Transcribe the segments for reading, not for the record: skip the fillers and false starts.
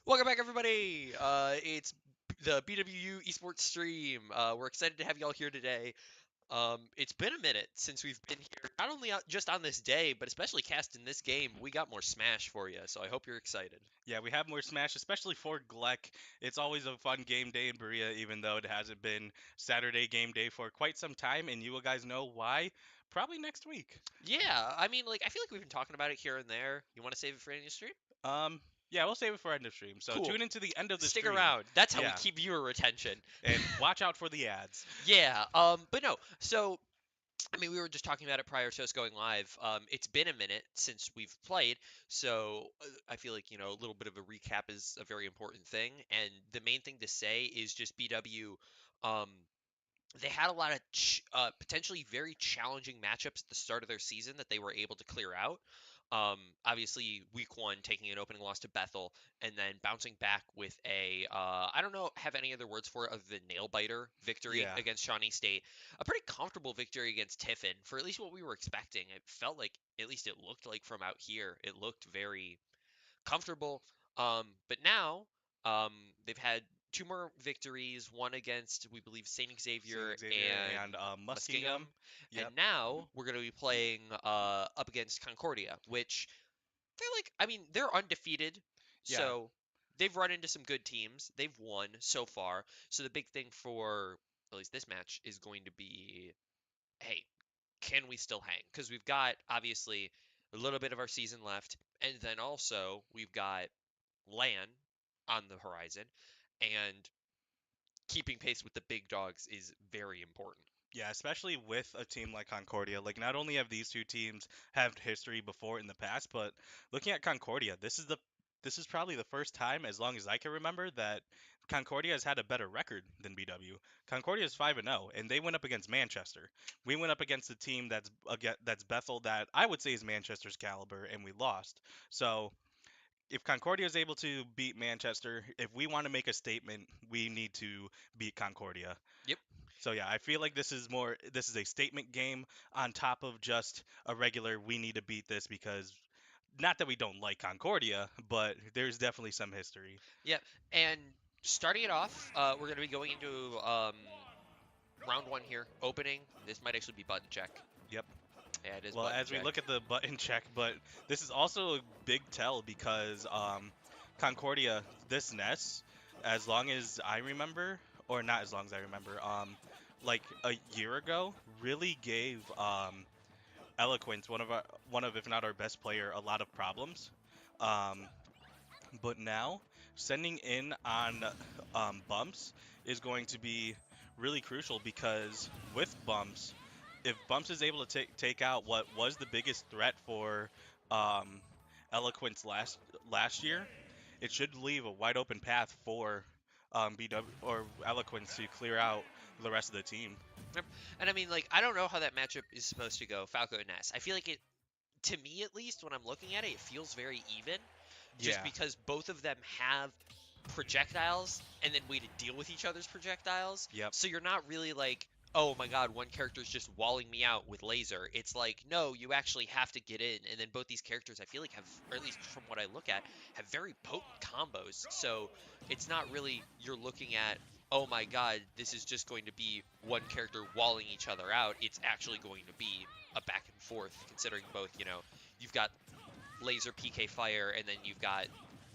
Welcome back, everybody. It's the BWU Esports stream. We're excited to have y'all here today. It's been a minute since we've been here, not only just on this day, but especially casting this game. We got more Smash for you, so I hope you're excited. Yeah, we have more Smash, especially for GLEC. It's always a fun game day in Berea, even though it hasn't been Saturday game day for quite some time, and you will guys know why probably next week. Yeah, I mean, I feel like we've been talking about it here and there. You want to save it for any stream? Um, yeah, we'll save it for end of stream. So Cool. tune into the end of the Stick stream. around. That's how we Yeah, keep viewer retention. and watch out for the ads. Yeah. But no. So I mean, we were just talking about it prior to us going live. It's been a minute since we've played, so I feel like, a little bit of a recap is a very important thing. And the main thing to say is just BW. Um, they had a lot of potentially very challenging matchups at the start of their season that they were able to clear out. Obviously, week one taking an opening loss to Bethel, and then bouncing back with a I don't know have any other words for it other than nail biter victory Yeah, against Shawnee State. A pretty comfortable victory against Tiffin for at least what we were expecting. It felt like, at least it looked like from out here, it looked very comfortable. But now um, they've had two more victories, one against, we believe, St. Xavier St. Xavier and and Muskingum. Muskingum. And Yep. now we're going to be playing up against Concordia, which they're I mean, they're undefeated. Yeah, So they've run into some good teams. They've won so far. So the big thing for at least this match is going to be, hey, can we still hang? Because we've got obviously a little bit of our season left, and then also we've got LAN on the horizon, and keeping pace with the big dogs is very important. yeah, especially with a team like Concordia. Like, not only have these two teams had history before in the past, but looking at Concordia, this is probably the first time, as long as I can remember, that Concordia has had a better record than BW. Concordia is 5-0, and they went up against Manchester. We went up against a team that's Bethel, that I would say is Manchester's caliber, and we lost. So if Concordia is able to beat Manchester, if we want to make a statement, we need to beat Concordia. Yep. So yeah, I feel like this is a statement game on top of just a regular we need to beat this, because not that we don't like Concordia, but there's definitely some history. Yep. And starting it off, we're going to be going into round one here. Opening. This might actually be button check. Yep. Yeah, it is Well, button as we check. look at the button check, but this is also a big tell because Concordia, this Ness, as long as I remember, or not as long as I remember, like a year ago, really gave Eloquence, one of if not our best player, a lot of problems. Um, but now sending in on bumps is going to be really crucial, because with bumps, if bumps is able to take out what was the biggest threat for um, Eloquence last year, it should leave a wide open path for BW or Eloquence to clear out the rest of the team. Yep. And I mean, I don't know how that matchup is supposed to go, Falco and Ness. I feel like it, to me at least, when I'm looking at it, it feels very even, just Yeah. because both of them have projectiles and then way to deal with each other's projectiles. Yep. So you're not really oh my god, one character's just walling me out with laser. It's like, no, you actually have to get in. And then both these characters, I feel like, have, or at least from what I look at, have very potent combos. So it's not really you're looking at, oh my god, this is just going to be one character walling each other out. It's actually going to be a back and forth, considering both, you've got laser PK fire, and then you've got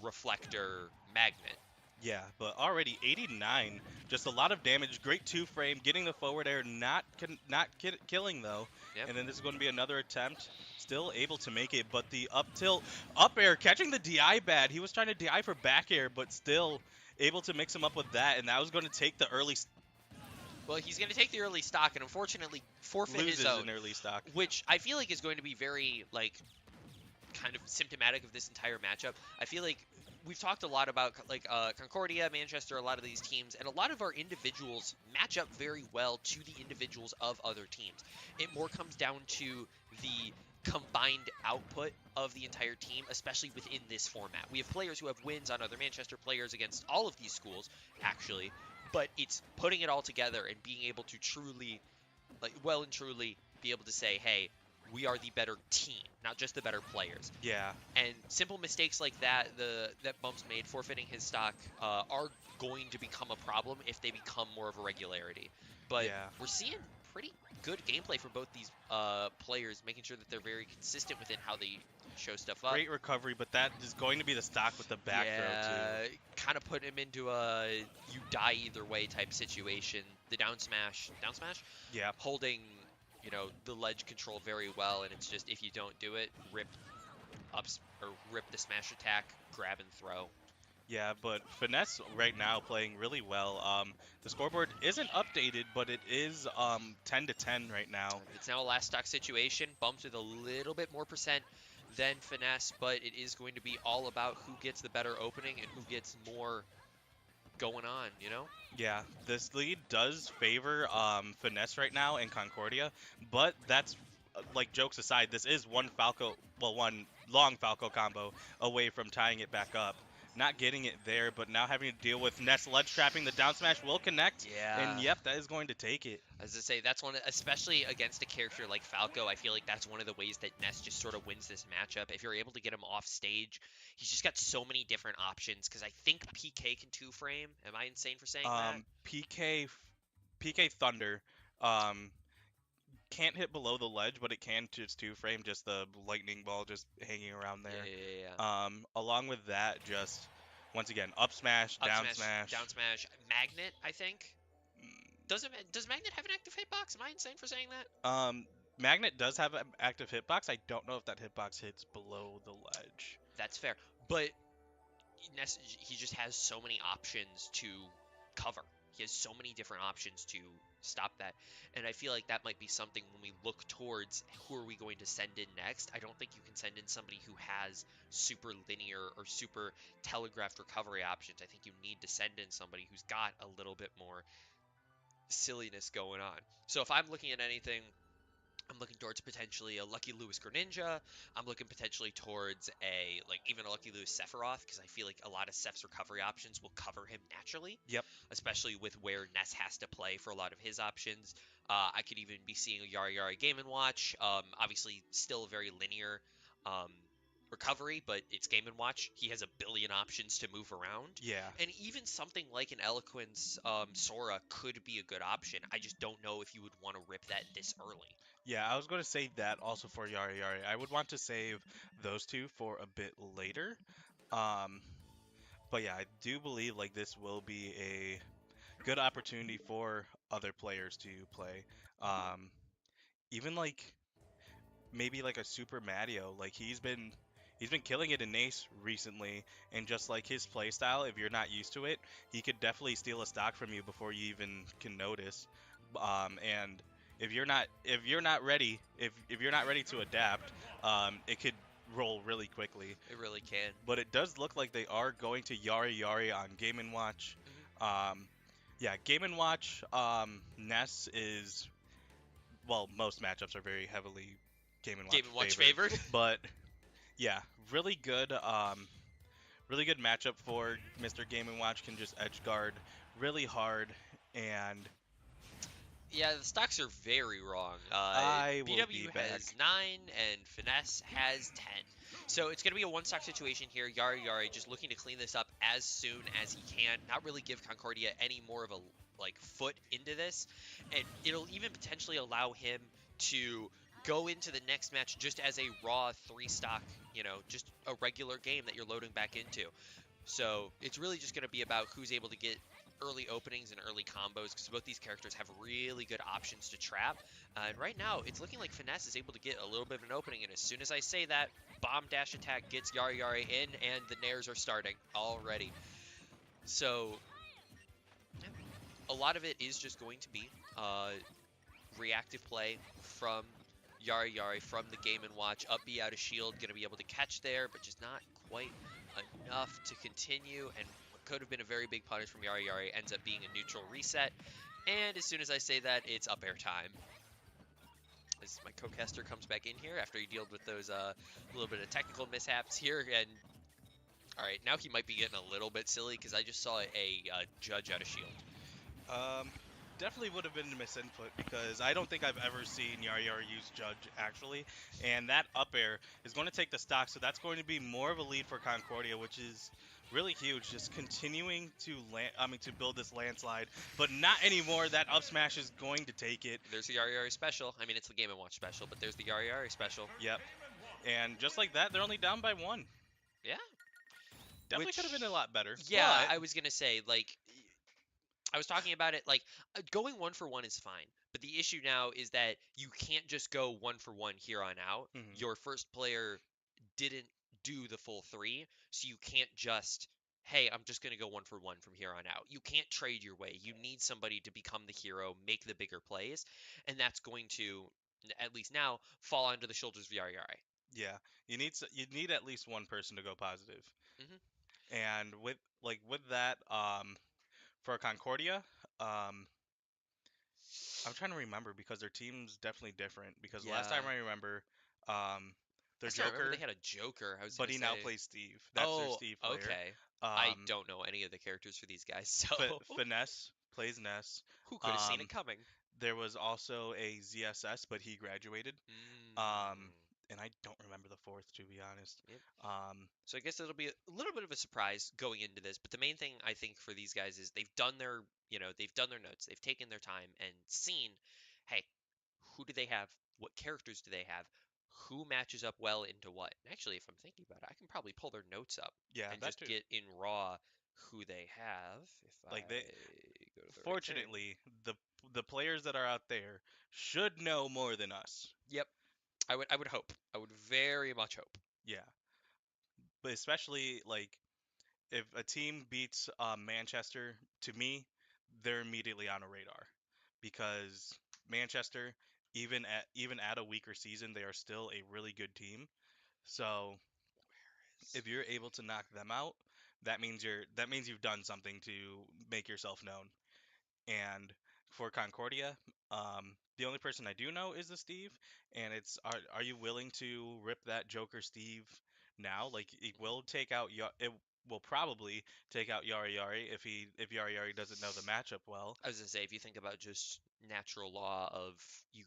reflector magnet. Yeah, but already 89, just a lot of damage. Great two frame, getting the forward air, killing though. Yep. And then this is going to be another attempt, still able to make it, but the up tilt, up air, catching the DI bad. He was trying to DI for back air, but still able to mix him up with that, and that was going to take the early Well, he's going to take the early stock and unfortunately forfeit his loses own, in early stock. which I feel like is going to be very kind of symptomatic of this entire matchup. I feel like we've talked a lot about Concordia, Manchester, a lot of these teams, and a lot of our individuals match up very well to the individuals of other teams. It more comes down to the combined output of the entire team, especially within this format. We have players who have wins on other Manchester players against all of these schools, actually, but it's putting it all together and being able to truly, well and truly be able to say, hey, we are the better team, not just the better players. Yeah, And simple mistakes like that, that Bump's made, forfeiting his stock, are going to become a problem if they become more of a regularity. But yeah. we're seeing pretty good gameplay from both these players, making sure that they're very consistent within how they show stuff up. Great recovery, but that is going to be the stock with the back throw too. Yeah, kind of put him into a you die either way type situation. The down smash, Yeah, holding, the ledge control very well, and it's just if you don't do it, rip the smash attack, grab and throw. yeah, but Finesse right now playing really well. The scoreboard isn't updated, but it is 10 to 10 right now. It's now a last stock situation, bumped with a little bit more percent than Finesse, but it is going to be all about who gets the better opening and who gets more going on. Yeah, this lead does favor Finesse right now in Concordia, but that's like jokes aside, this is one long Falco combo away from tying it back up. Not getting it there, but now having to deal with Ness ledge trapping. The down smash will connect, and Yeah. yep, that is going to take it. As I say, that's especially against a character like Falco, I feel like that's one of the ways that Ness just sort of wins this matchup. If you're able to get him off stage, he's just got so many different options, because I think PK can two-frame. Am I insane for saying that? PK Thunder um, can't hit below the ledge, but it can just two frame just the lightning ball just hanging around Yeah, there. yeah, yeah. Along with that, just once again up smash, Up down smash, smash. down smash, Magnet, I think. Does Magnet have an active hitbox? Am I insane for saying that? Um, Magnet does have an active hitbox. I don't know if that hitbox hits below the ledge. That's fair. But he just has so many options to cover. He has so many different options to stop that. And I feel like that might be something when we look towards who are we going to send in next. I don't think you can send in somebody who has super linear or super telegraphed recovery options. I think you need to send in somebody who's got a little bit more silliness going on. So if I'm looking at anything, I'm looking towards potentially a Lucky Lewis Greninja. I'm looking potentially towards even a Lucky Lewis Sephiroth, because I feel like a lot of Seph's recovery options will cover him naturally, Yep. especially with where Ness has to play for a lot of his options. I could even be seeing a Yari Yari Game & Watch. Obviously, still a very linear um, recovery, but it's Game & Watch. He has a billion options to move around. Yeah. And even something like an Eloquence Sora could be a good option. I just don't know if you would want to rip that this early. Yeah, I was going to say that also for Yari Yari. I would want to save those two for a bit later. Um, but yeah, I do believe like this will be a good opportunity for other players to play. Um, Even like maybe like a Super Mario, like he's been killing it in Ace recently, and just like his play style, if you're not used to it, he could definitely steal a stock from you before you even can notice. And if you're not ready to adapt, it could roll really quickly. It really can. But it does look like they are going to Yari Yari on Game and Watch. Mhm. Um, yeah, Game and Watch. Ness is well, most matchups are very heavily Game and Watch Game & Watch favored, favored. but yeah, really good matchup for Mr. Game and Watch. Can just edge guard really hard, and Yeah, the stocks are very wrong. I will be BW back. has 9 and Finesse has 10. So it's going to be a one stock situation here. Yari Yari just looking to clean this up as soon as he can. Not really give Concordia any more of a foot into this. And it'll even potentially allow him to go into the next match just as a raw 3 stock, just a regular game that you're loading back into. So it's really just going to be about who's able to get early openings and early combos, because both these characters have really good options to trap. And right now, it's looking like Finesse is able to get a little bit of an opening, and as soon as I say that, bomb dash attack gets Yari Yari in, and the nairs are starting already. So yeah, a lot of it is just going to be reactive play from Yari Yari, from the Game & Watch. Up B out of shield, going to be able to catch there, but just not quite enough to continue, and what could have been a very big punish from Yari Yari ends up being a neutral reset. And as soon as I say that, it's up air time. As my co-caster comes back in here after he dealt with those little bit of technical mishaps here, and all right, now he might be getting a little bit silly, because I just saw a judge out of shield. Um, definitely would have been a misinput because I don't think I've ever seen Yari Yari use Judge actually, and that up air is going to take the stock, so that's going to be more of a lead for Concordia, which is really huge. Just continuing to to build this landslide, but not anymore. That up smash is going to take it. There's the Yari Yari special. I mean, it's the Game and Watch special, but there's the Yari Yari special. Yep, and just like that, they're only down by one. Yeah. Definitely could have Which, been a lot better, yeah, but I was gonna say, like, I was talking about it, like, going 1-for-1 is fine, but the issue now is that you can't just go 1-for-1 here on out. mhm, Your first player didn't do the full three, so you can't just, hey, I'm just gonna go 1-for-1 from here on out. You can't trade your way. You need somebody to become the hero, make the bigger plays, and that's going to, at least now, fall onto the shoulders of Yari Yari. yeah, you need at least one person to go positive, Hmm. and with that, for Concordia, um, I'm trying to remember because their team's definitely different. Because last Yeah. time I remember, um, their Last time I remember they Joker, had a Joker. I was but gonna he now say, plays Steve. That's their oh, Steve player. okay. I Um, don't know any of the characters for these guys, so Finesse plays Ness. who could have seen it Um, coming? there was also a ZSS, but he graduated. Um, Mm, and I don't remember the fourth, to be honest. yep. Um, So I guess it'll be a little bit of a surprise going into this, but the main thing I think for these guys is they've done their, they've done their notes, they've taken their time and seen, hey, who do they have? What characters do they have? Who matches up well into what? And actually, if I'm thinking about it, I can probably pull their notes up yeah, and that just too. get in raw who they have if Like I they, go to the right thing. fortunately, the players that are out there should know more than us. Yep, I would hope. I would very much hope. Yeah, but especially like if a team beats Manchester, to me, they're immediately on a radar because Manchester, even at a weaker season, they are still a really good team. So if you're able to knock them out, that means you've done something to make yourself known. And for Concordia, the only person I do know is the Steve, and it's are you willing to rip that Joker Steve now? Like it will probably take out Yari Yari if Yari Yari doesn't know the matchup well. I was gonna say, if you think about just natural law of you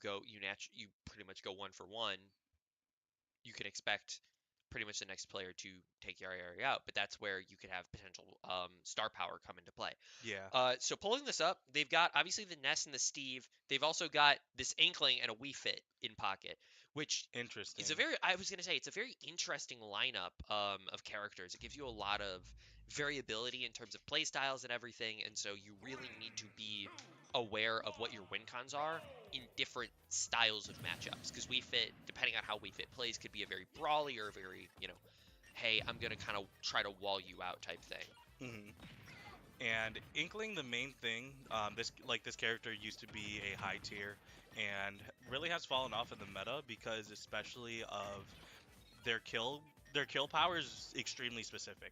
pretty much go 1-for-1, you can expect pretty much the next player to take Yari Yari out, but that's where you could have potential star power come into play. Yeah, So pulling this up, they've got obviously the Ness and the Steve. They've also got this Inkling and a Wii Fit in pocket, which is a interesting. very, I was going to say, it's a very interesting lineup of characters. It gives you a lot of variability in terms of play styles and everything, and so you really need to be aware of what your win cons are in different styles of matchups. Because Wii Fit, depending on how Wii Fit plays, could be a very brawly or a very, hey, I'm going to kind of try to wall you out type thing. Hmm. And Inkling, the main thing, this character used to be a high tier, and really has fallen off in the meta because especially of their kill power is extremely specific.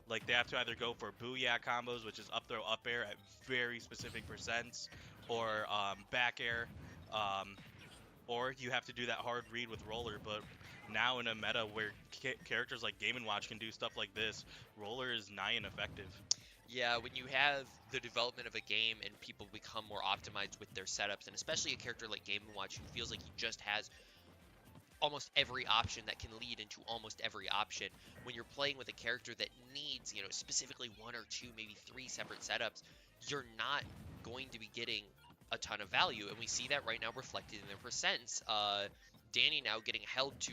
Like they have to either go for booyah combos, which is up throw up air at very specific percents, or back air, um, or you have to do that hard read with roller. But now in a meta where characters like Game and Watch can do stuff like this, roller is nigh ineffective. Yeah, when you have the development of a game and people become more optimized with their setups, and especially a character like Game & Watch who feels like he just has almost every option that can lead into almost every option, when you're playing with a character that needs, specifically one or two, maybe three separate setups, you're not going to be getting a ton of value. And we see that right now reflected in their percents. Danny now getting held to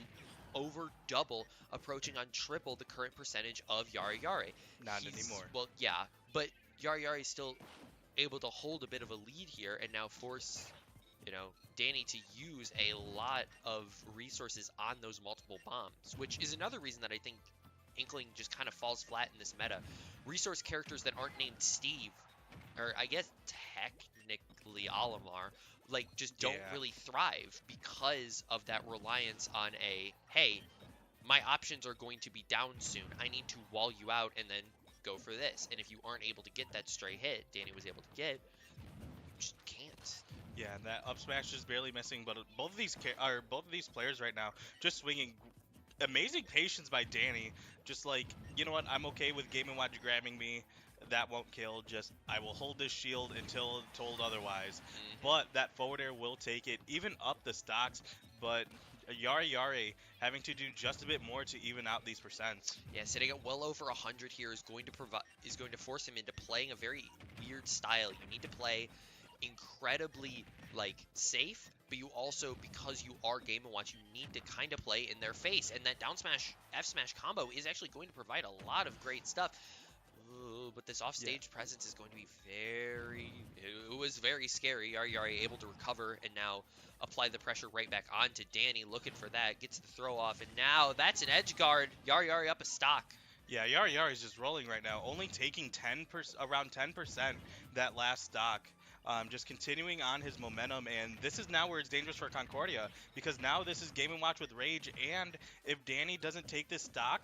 over double, approaching on triple the current percentage of Yari Yari. Not He's, anymore. well, yeah, but Yari Yari is still able to hold a bit of a lead here and now force, Danny to use a lot of resources on those multiple bombs, which is another reason that I think Inkling just kind of falls flat in this meta. Resource characters that aren't named Steve, or I guess technically Olimar, like just don't Yeah. really thrive because of that reliance on a, hey, my options are going to be down soon. I need to wall you out and then go for this. And if you aren't able to get that stray hit Danny was able to get, you just can't. Yeah, and that up smash is barely missing, but both of these players right now just swinging amazing patience by Danny. Just like, you know what, I'm okay with Game and Watch grabbing me. that won't kill. Just I will hold this shield until told otherwise. But Hmm. that forward air will take it, even up the stocks. But Yari Yari having to do just a bit more to even out these percents. Yeah, sitting at well over 100 here is going to force him into playing a very weird style. You need to play incredibly safe, but you also, because you are Game and Watch, you need to kind of play in their face. And that down smash F smash combo is actually going to provide a lot of great stuff. Ooh, but this Yeah. offstage presence is going to be very. It was very scary. Yari Yari able to recover and now apply the pressure right back onto Danny, looking for that. Gets the throw off, and now that's an edge guard. Yari Yari up a stock. Yeah, Yari Yari is just rolling right now, only taking 10%, around 10% that last stock. Just continuing on his momentum, and this is now where it's dangerous for Concordia because now this is Game and Watch with Rage, and if Danny doesn't take this stock,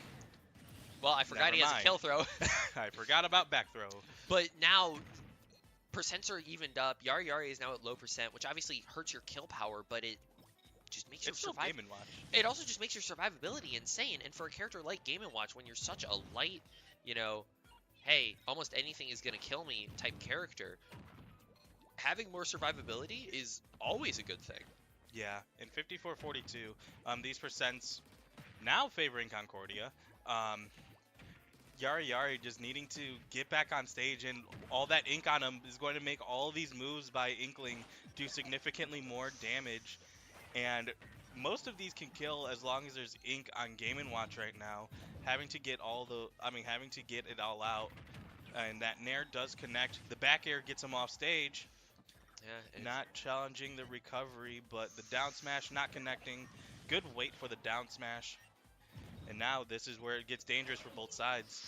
Well, I forgot never he has a mind. kill throw. I forgot about back throw. But now percents are evened up. Yari Yari is now at low percent, which obviously hurts your kill power, but it just makes your It's still survive. Game and Watch. It also just makes your survivability insane. And for a character like Game and Watch, when you're such a light, you know, hey, almost anything is gonna kill me type character, having more survivability is always a good thing. Yeah, in 54-42, these percents now favoring Concordia. Um, Yari Yari just needing to get back on stage, and all that ink on him is going to make all these moves by Inkling do significantly more damage. And most of these can kill as long as there's ink on Game and Watch right now. Having to get it all out, and that Nair does connect. The back air gets him off stage, Yeah, it's not challenging the recovery, but the down smash not connecting. Good wait for the down smash. And now this is where it gets dangerous for both sides.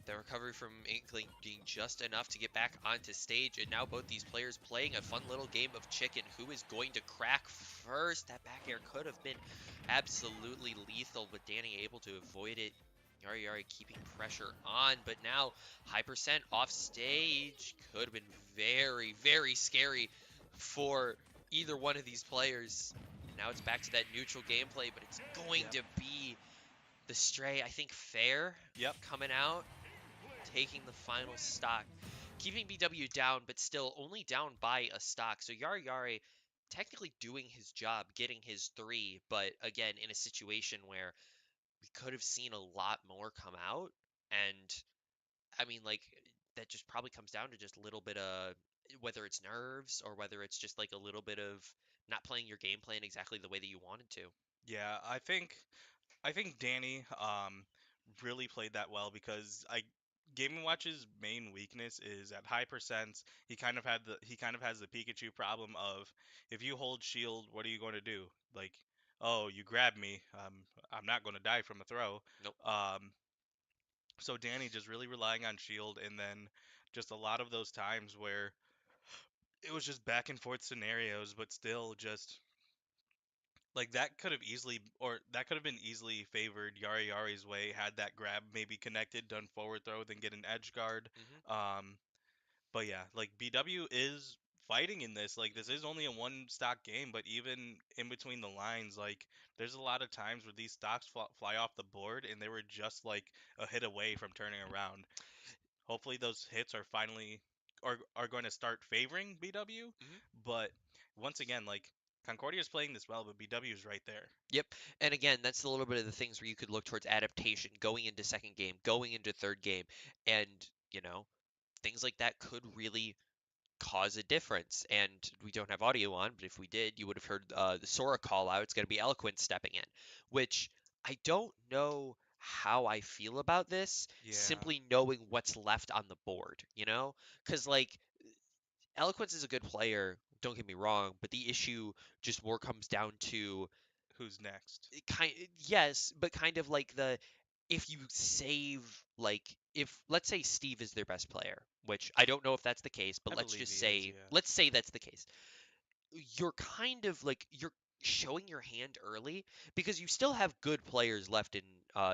the recovery from Inkling being just enough to get back onto stage, and now both these players playing a fun little game of chicken. Who is going to crack first? That back air could have been absolutely lethal, but Danny able to avoid it. Yari Yari keeping pressure on, but now high percent off stage could have been very, very scary for either one of these players. Now it's back to that neutral gameplay, but it's going Yep. to be the Stray, I think, fair Yep. coming out, taking the final stock, keeping BW down, but still only down by a stock. So Yari Yari technically doing his job, getting his three, but again, in a situation where we could have seen a lot more come out. And I mean, that just probably comes down to just a little bit of whether it's nerves or whether it's just like a little bit of not playing your game plan exactly the way that you wanted to. Yeah, I think Danny really played that well because I Game and Watch's main weakness is at high percents. He kind of has the Pikachu problem of if you hold shield, what are you going to do? Like, oh, you grab me, I'm not going to die from a throw. Nope. Um, so Danny just really relying on shield, and then just a lot of those times where it was just back and forth scenarios, but still just like that could have been easily favored Yari Yari's way had that grab maybe connected, done forward throw, then get an edge guard. Hmm. Um, but yeah, like BW is fighting in this. Like this is only a one stock game, but even in between the lines, like there's a lot of times where these stocks fly off the board, and they were just like a hit away from turning around. Hopefully those hits are finally are going to start favoring BW, Hmm. but once again, like Concordia is playing this well, but BW is right there. Yep. And again, that's a little bit of the things where you could look towards adaptation going into second game, going into third game, and you know, things like that could really cause a difference. And we don't have audio on, but if we did, you would have heard the Sora call out. It's going to be Eloquent stepping in, which I don't know how I feel about this, Yeah. simply knowing what's left on the board, Because, Eloquence is a good player, don't get me wrong, but the issue just more comes down to Who's next? yes, but kind of like if you save if let's say Steve is their best player, which I don't know if that's the case, but I let's believe just he is, say yeah. that's the case. You're kind of you're showing your hand early because you still have good players left in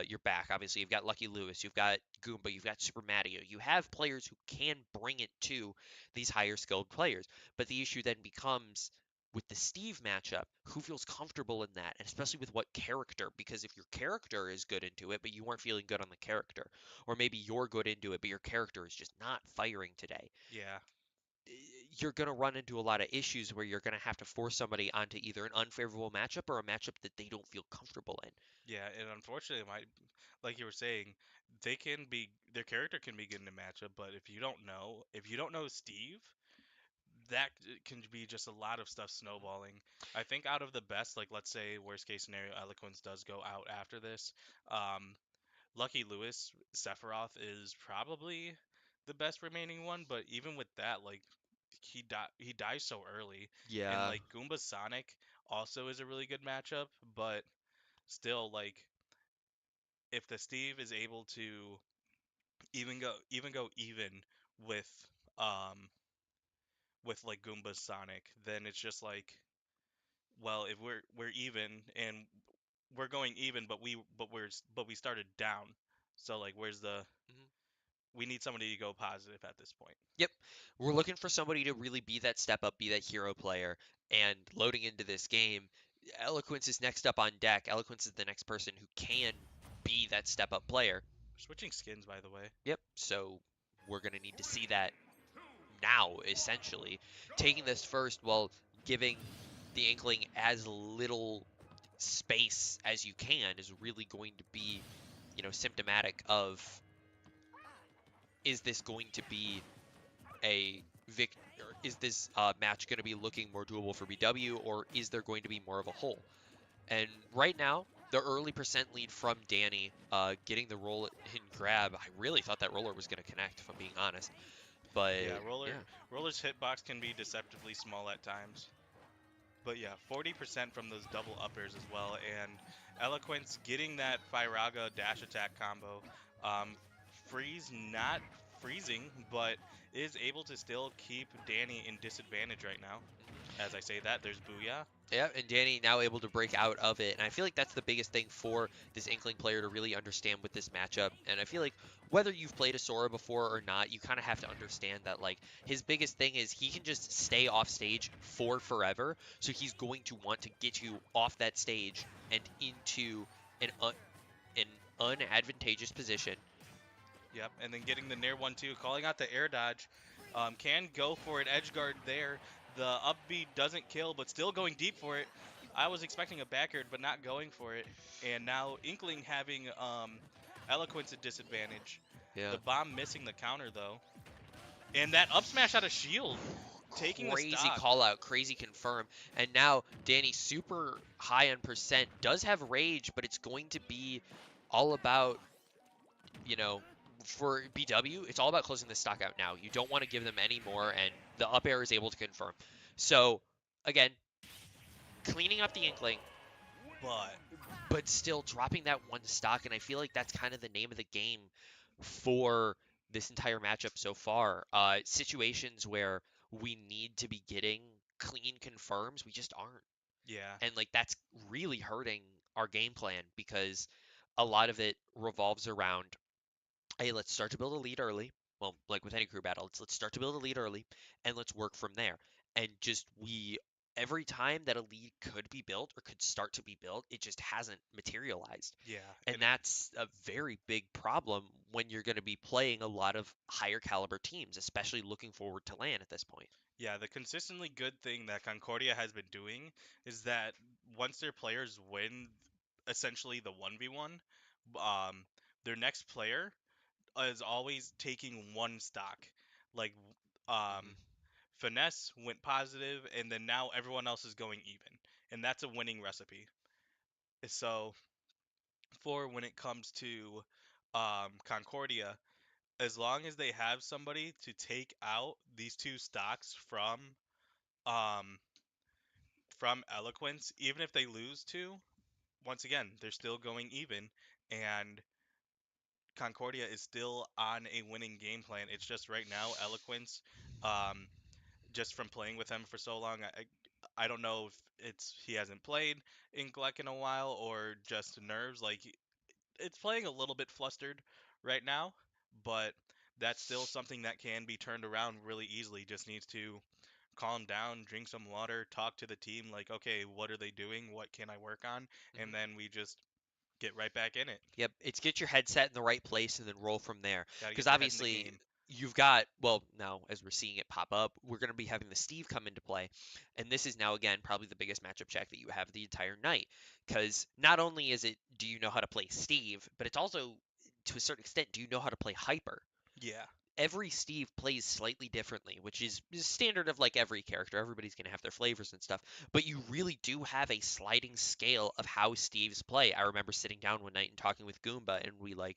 your back. Obviously, you've got Lucky Lewis, you've got Goomba, you've got Super Mario. You have players who can bring it to these higher skilled players. But the issue then becomes with the Steve matchup, who feels comfortable in that, and especially with what character? Because if your character is good into it, but you weren't feeling good on the character, or maybe you're good into it, but your character is just not firing today, Yeah. you're going to run into a lot of issues where you're going to have to force somebody onto either an unfavorable matchup or a matchup that they don't feel comfortable in. Yeah, and unfortunately, my like you were saying, their character can be good in a matchup, but if you don't know Steve, that can be just a lot of stuff snowballing. I think out of the best, like let's say worst case scenario, Eloquence does go out after this. Um, Lucky Lewis Sephiroth is probably the best remaining one, but even with that, like he dies so early, and Yeah. like Goomba Sonic also is a really good matchup, but still like if the Steve is able to even go even with um like Goomba Sonic, then it's just like, well, if we're even and we're going even, but we started down. So like, where's the Mhm. we need somebody to go positive at this point. Yep. We're looking for somebody to really be that step up, be that hero player. And loading into this game, Eloquence is next up on deck. Eloquence is the next person who can be that step up player. Switching skins, by the way. Yep. So we're going to need to see that now, essentially. Taking this first while giving the Inkling as little space as you can is really going to be, symptomatic of, is this going to be a or is this match going to be looking more doable for BW, or is there going to be more of a hole? And right now, the early percent lead from Danny, getting the roll in grab, I really thought that roller was going to connect, if I'm being honest. But Yeah, yeah, roller's hitbox can be deceptively small at times. But yeah, 40% from those double uppers as well, and Eloquence getting that Firaga dash attack combo. Um, Freeze not freezing, but is able to still keep Danny in disadvantage right now. As I say that, there's Booyah. yeah, and Danny now able to break out of it. And I feel like that's the biggest thing for this Inkling player to really understand with this matchup. And I feel like whether you've played a Sora before or not, you kind of have to understand that like his biggest thing is he can just stay off stage for forever. So he's going to want to get you off that stage and into an unadvantageous position. Yep, and then getting the Nair 1-2, calling out the air dodge. Can go for an edge guard there. The up B doesn't kill, but still going deep for it. I was expecting a backguard, but not going for it. And now Inkling having Eloquence at disadvantage. Yeah. The bomb missing the counter, though. And that up smash out of shield, taking the Crazy stock. call out, crazy confirm. And now Danny super high on percent, does have rage, but it's going to be all about, you know, for BW, it's all about closing the stock out now. You don't want to give them any more, and the up air is able to confirm. So, again, cleaning up the Inkling, But but still dropping that one stock. And I feel like that's kind of the name of the game for this entire matchup so far. Situations where we need to be getting clean confirms, we just aren't. yeah, And like that's really hurting our game plan because a lot of it revolves around, hey, let's start to build a lead early. Well, like with any crew battle, let's start to build a lead early and let's work from there. And just we every time that a lead could be built or could start to be built, it just hasn't materialized. yeah. And And that's a very big problem when you're going to be playing a lot of higher caliber teams, especially looking forward to LAN at this point. yeah, the consistently good thing that Concordia has been doing is that once their players win essentially the 1v1, um, their next player is always taking one stock. Like, um, Hmm. Finesse went positive, and then now everyone else is going even. And that's a winning recipe. So, for when it comes to Concordia, as long as they have somebody to take out these two stocks um, from Eloquence, even if they lose two, once again, they're still going even, and Concordia is still on a winning game plan. It's just right now, Eloquence, um, just from playing with him for so long, I don't know if it's he hasn't played in GLEC in a while or just nerves. Like it's playing a little bit flustered right now, but that's still something that can be turned around really easily. Just needs to calm down, drink some water, talk to the team, like, okay, what are they doing? What can I work on? Mhm. And then we just get right back in it. Yep, it's get your headset in the right place and then roll from there. Gotta Because get your head in the obviously, game. you've got, well, now as we're seeing it pop up, we're going to be having the Steve come into play. And this is now, again, probably the biggest matchup check that you have the entire night. Because not only is it, do you know how to play Steve, but it's also, to a certain extent, do you know how to play Hyper? Yeah. Every Steve plays slightly differently, which is standard of like every character. Everybody's going to have their flavors and stuff, but you really do have a sliding scale of how Steves play. I remember sitting down one night and talking with Goomba, and we like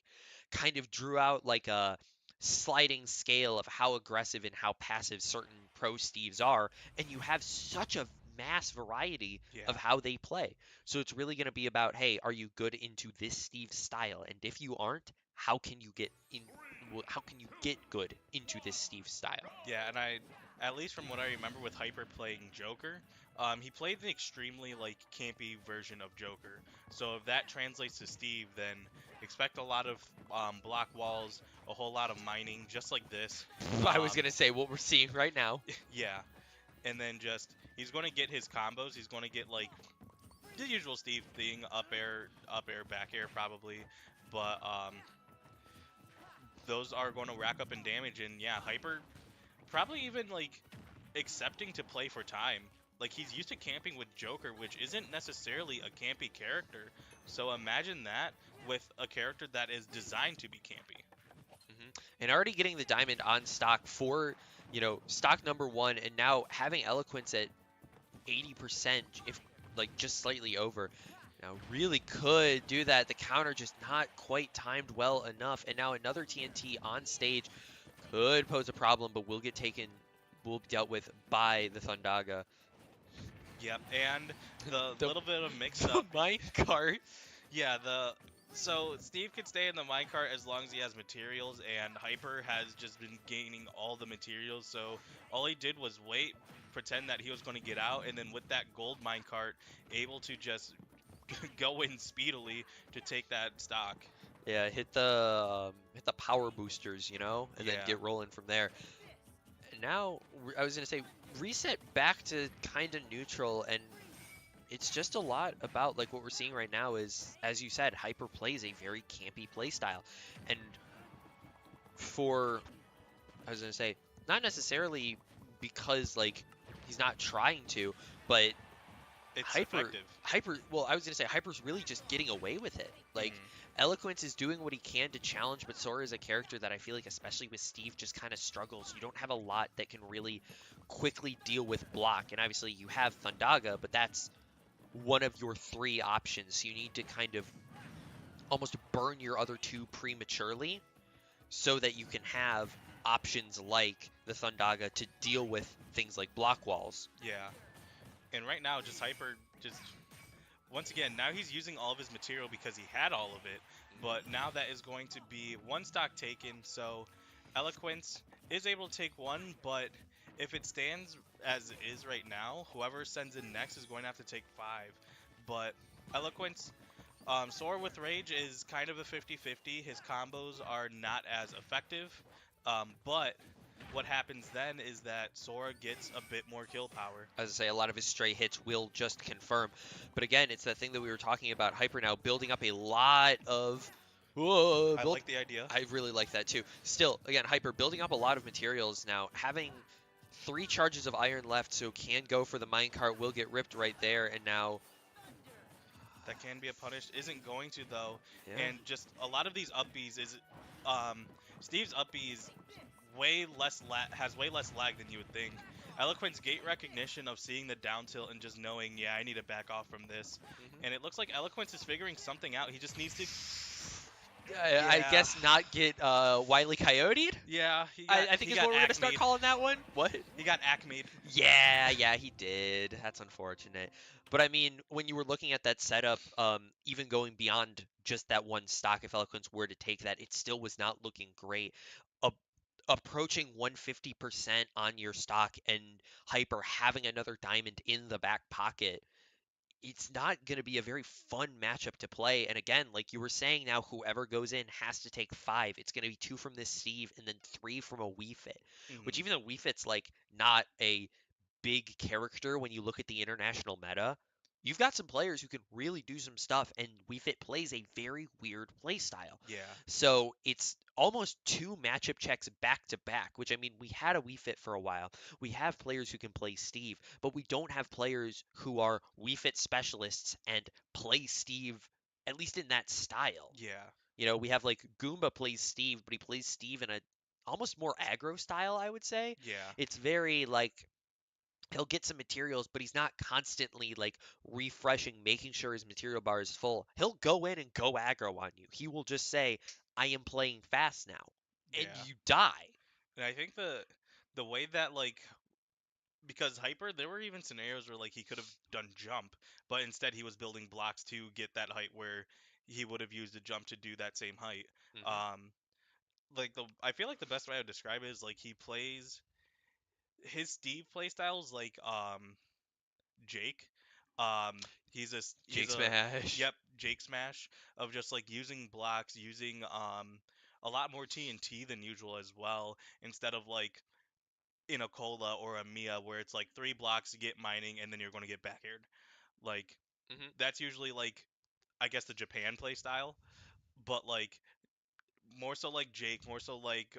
kind of drew out like a sliding scale of how aggressive and how passive certain pro Steves are, and you have such a mass variety of Yeah. how they play. So it's really going to be about, hey, are you good into this Steve style? And if you aren't, how can you get in how can you get good into this Steve style? Yeah, and at least from what I remember with Hyper playing Joker, he played an extremely like campy version of Joker. So if that translates to Steve, then expect a lot of block walls, a whole lot of mining, just like this. I was Um, gonna say what we're seeing right now. yeah, and then just he's going to get his combos. He's going to get like the usual Steve thing, up air, back air probably, but those are going to rack up in damage. And yeah, Hyper probably even like accepting to play for time. Like he's used to camping with Joker, which isn't necessarily a campy character. So imagine that with a character that is designed to be campy. And already getting the diamond on stock for, stock number one, and now having eloquence at 80%, if like just slightly over. Now really could do that. The counter just not quite timed well enough, and now another TNT on stage could pose a problem, but will be dealt with by the Thundaga. Yep, and the The little bit of mix the up. mine cart. Yeah, the so Steve could stay in the minecart as long as he has materials, and Hyper has just been gaining all the materials. So all he did was wait, pretend that he was going to get out, and then with that gold minecart, able to just go in speedily to take that stock. Yeah, hit the power boosters, and then Yeah, get rolling from there. And now I was gonna say reset back to kind of neutral, and it's just a lot about like what we're seeing right now is, as you said, Hyper plays a very campy play style, and for I was gonna say not necessarily because like he's not trying to, but it's Hyper, effective. well, I was gonna say Hyper's really just getting away with it. Like, Hmm. Eloquence is doing what he can to challenge, but Sora is a character that I feel like, especially with Steve, just kind of struggles. You don't have a lot that can really quickly deal with block, and obviously you have Thundaga, but that's one of your three options. So you need to kind of almost burn your other two prematurely so that you can have options like the Thundaga to deal with things like block walls. Yeah, and right now, just Hyper, just once again, now he's using all of his material because he had all of it, but now that is going to be one stock taken. So Eloquence is able to take one, but if it stands as it is right now, whoever sends in next is going to have to take five. But Eloquence, Sora with Rage is kind of a 50-50. His combos are not as effective, but what happens then is that Sora gets a bit more kill power. As I say, a lot of his stray hits will just confirm. But again, it's that thing that we were talking about, Hyper now building up a lot of. Whoa, I like the idea. I really like that too. Still, again, Hyper building up a lot of materials now, having 3 charges of iron left, so can go for the minecart, will get ripped right there, and now. That can be a punish. Isn't going to though, Yeah. and just a lot of these upbees is, um, Steve's upbees has way less lag than you would think. Eloquent's gate recognition of seeing the down tilt and just knowing, yeah, I need to back off from this. And it looks like Eloquence is figuring something out. He just needs to, I yeah, guess not get Wily Coyote'd? yeah. I think He is got what we're gonna start acme'd. calling that one. What? He got acme'd. Yeah, he did. That's unfortunate. But I mean, when you were looking at that setup, even going beyond just that one stock, if Eloquence were to take that, it still was not looking great. A approaching 150% on your stock and Hyper having another diamond in the back pocket, it's not going to be a very fun matchup to play. And again, like you were saying, now whoever goes in has to take 5. It's going to be 2 from this Steve and then 3 from a Wii Fit, which Hmm. even though Wii Fit's like not a big character when you look at the international meta, you've got some players who can really do some stuff, and Wii Fit plays a very weird play style. Yeah. So it's almost two matchup checks back to back, which I mean, we had a Wii Fit for a while. We have players who can play Steve, but we don't have players who are Wii Fit specialists and play Steve, at least in that style. Yeah. We have like Goomba plays Steve, but he plays Steve in a almost more aggro style, I would say. Yeah. It's very like he'll get some materials, but he's not constantly like refreshing, making sure his material bar is full. He'll go in and go aggro on you. He will just say, I am playing fast now. And Yeah. you die. And I think the way that like because Hyper, there were even scenarios where like he could have done jump, but instead he was building blocks to get that height where he would have used a jump to do that same height. Hmm. Um, like I feel like the best way I would describe it is like he plays his Steve playstyles like Jake. He's Jake a Smash. yep, Jake Smash of just like using blocks, using a lot more TNT than usual as well, instead of like in a Cola or a Mia where it's like 3 blocks to get mining and then you're going to get back aired. Like Hmm. that's usually like I guess the Japan play style, but like more so like Jake, more so like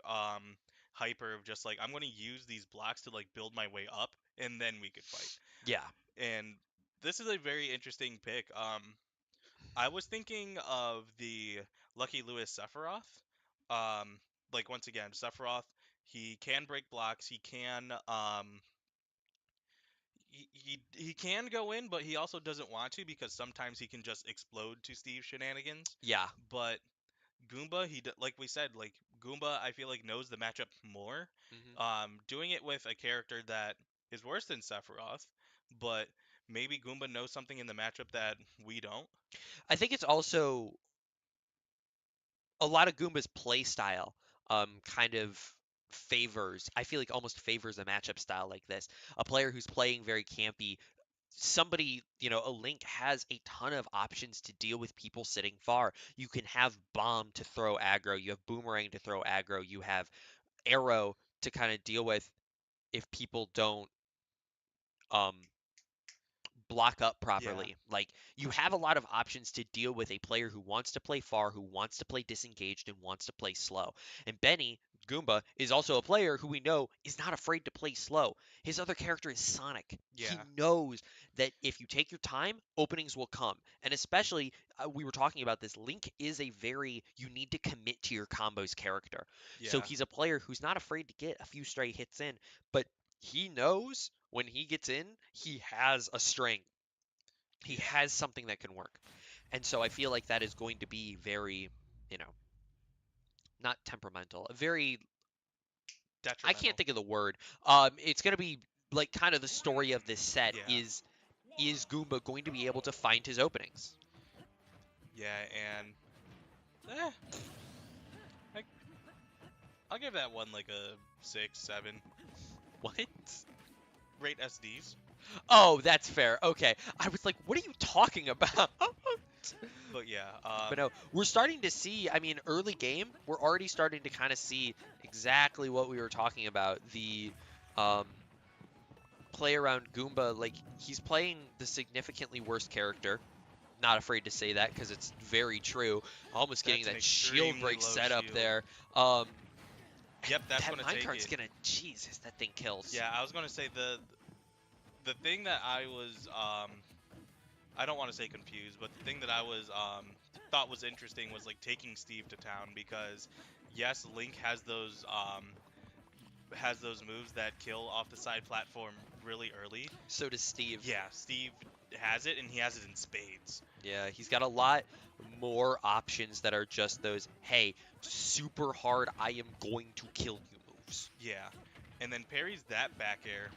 Hyper of just like I'm going to use these blocks to like build my way up and then we could fight. Yeah. And this is a very interesting pick. I was thinking of the Lucky Lewis Sephiroth. Like once again, Sephiroth, he can break blocks. He can go in, but he also doesn't want to because sometimes he can just explode to Steve shenanigans. Yeah. But Goomba, like we said, like Goomba, I feel like knows the matchup more. Hmm. Doing it with a character that is worse than Sephiroth, but maybe Goomba knows something in the matchup that we don't. I think it's also a lot of Goomba's play style kind of I feel like almost favors a matchup style like this. A player who's playing very campy, somebody, a Link has a ton of options to deal with people sitting far. You can have Bomb to throw aggro, you have Boomerang to throw aggro, you have Arrow to kind of deal with if people don't um block up Yeah, properly. Like you have a lot of options to deal with a player who wants to play far, who wants to play disengaged, and wants to play slow. And Benny Goomba is also a player who we know is not afraid to play slow. His other character is Sonic. He yeah, knows that if you take your time, openings will come. And especially, we were talking about this, Link is you need to commit to your combos character. So yeah, he's a player who's not afraid to get a few stray hits in, but he knows when he gets in, he has a strength. He yeah. has something that can work. And so I feel like that is going to be very, you know, not temperamental, very, I can't Detrimental. think of the word. It's going to be like kind of the story of this set Yeah, is Goomba going to be able to find his openings? yeah, and eh, I, I'll give that one like a 6, 7. What? Rate SDs, Oh, that's fair. Okay. I was like, what are you talking about? but yeah, But no, we're starting to see, I mean, early game, we're already starting to kind of see exactly what we were talking about. The um, play around Goomba, like, he's playing the significantly worse character. Not afraid to say that because it's very true. Almost getting that's an that shield extremely break low set up shield. there. Um, and Yep, that's that gonna take minecart's it. gonna, Jesus, that thing kills. Yeah, I was gonna say the thing that I was I don't want to say confused, but the thing that I was thought was interesting was like taking Steve to town because yes, Link has those moves that kill off the side platform really early. So does Steve. Yeah, Steve has it and he has it in spades. Yeah, he's got a lot more options that are just those, hey, super hard, I am going to kill you moves. Yeah. And then parries that back air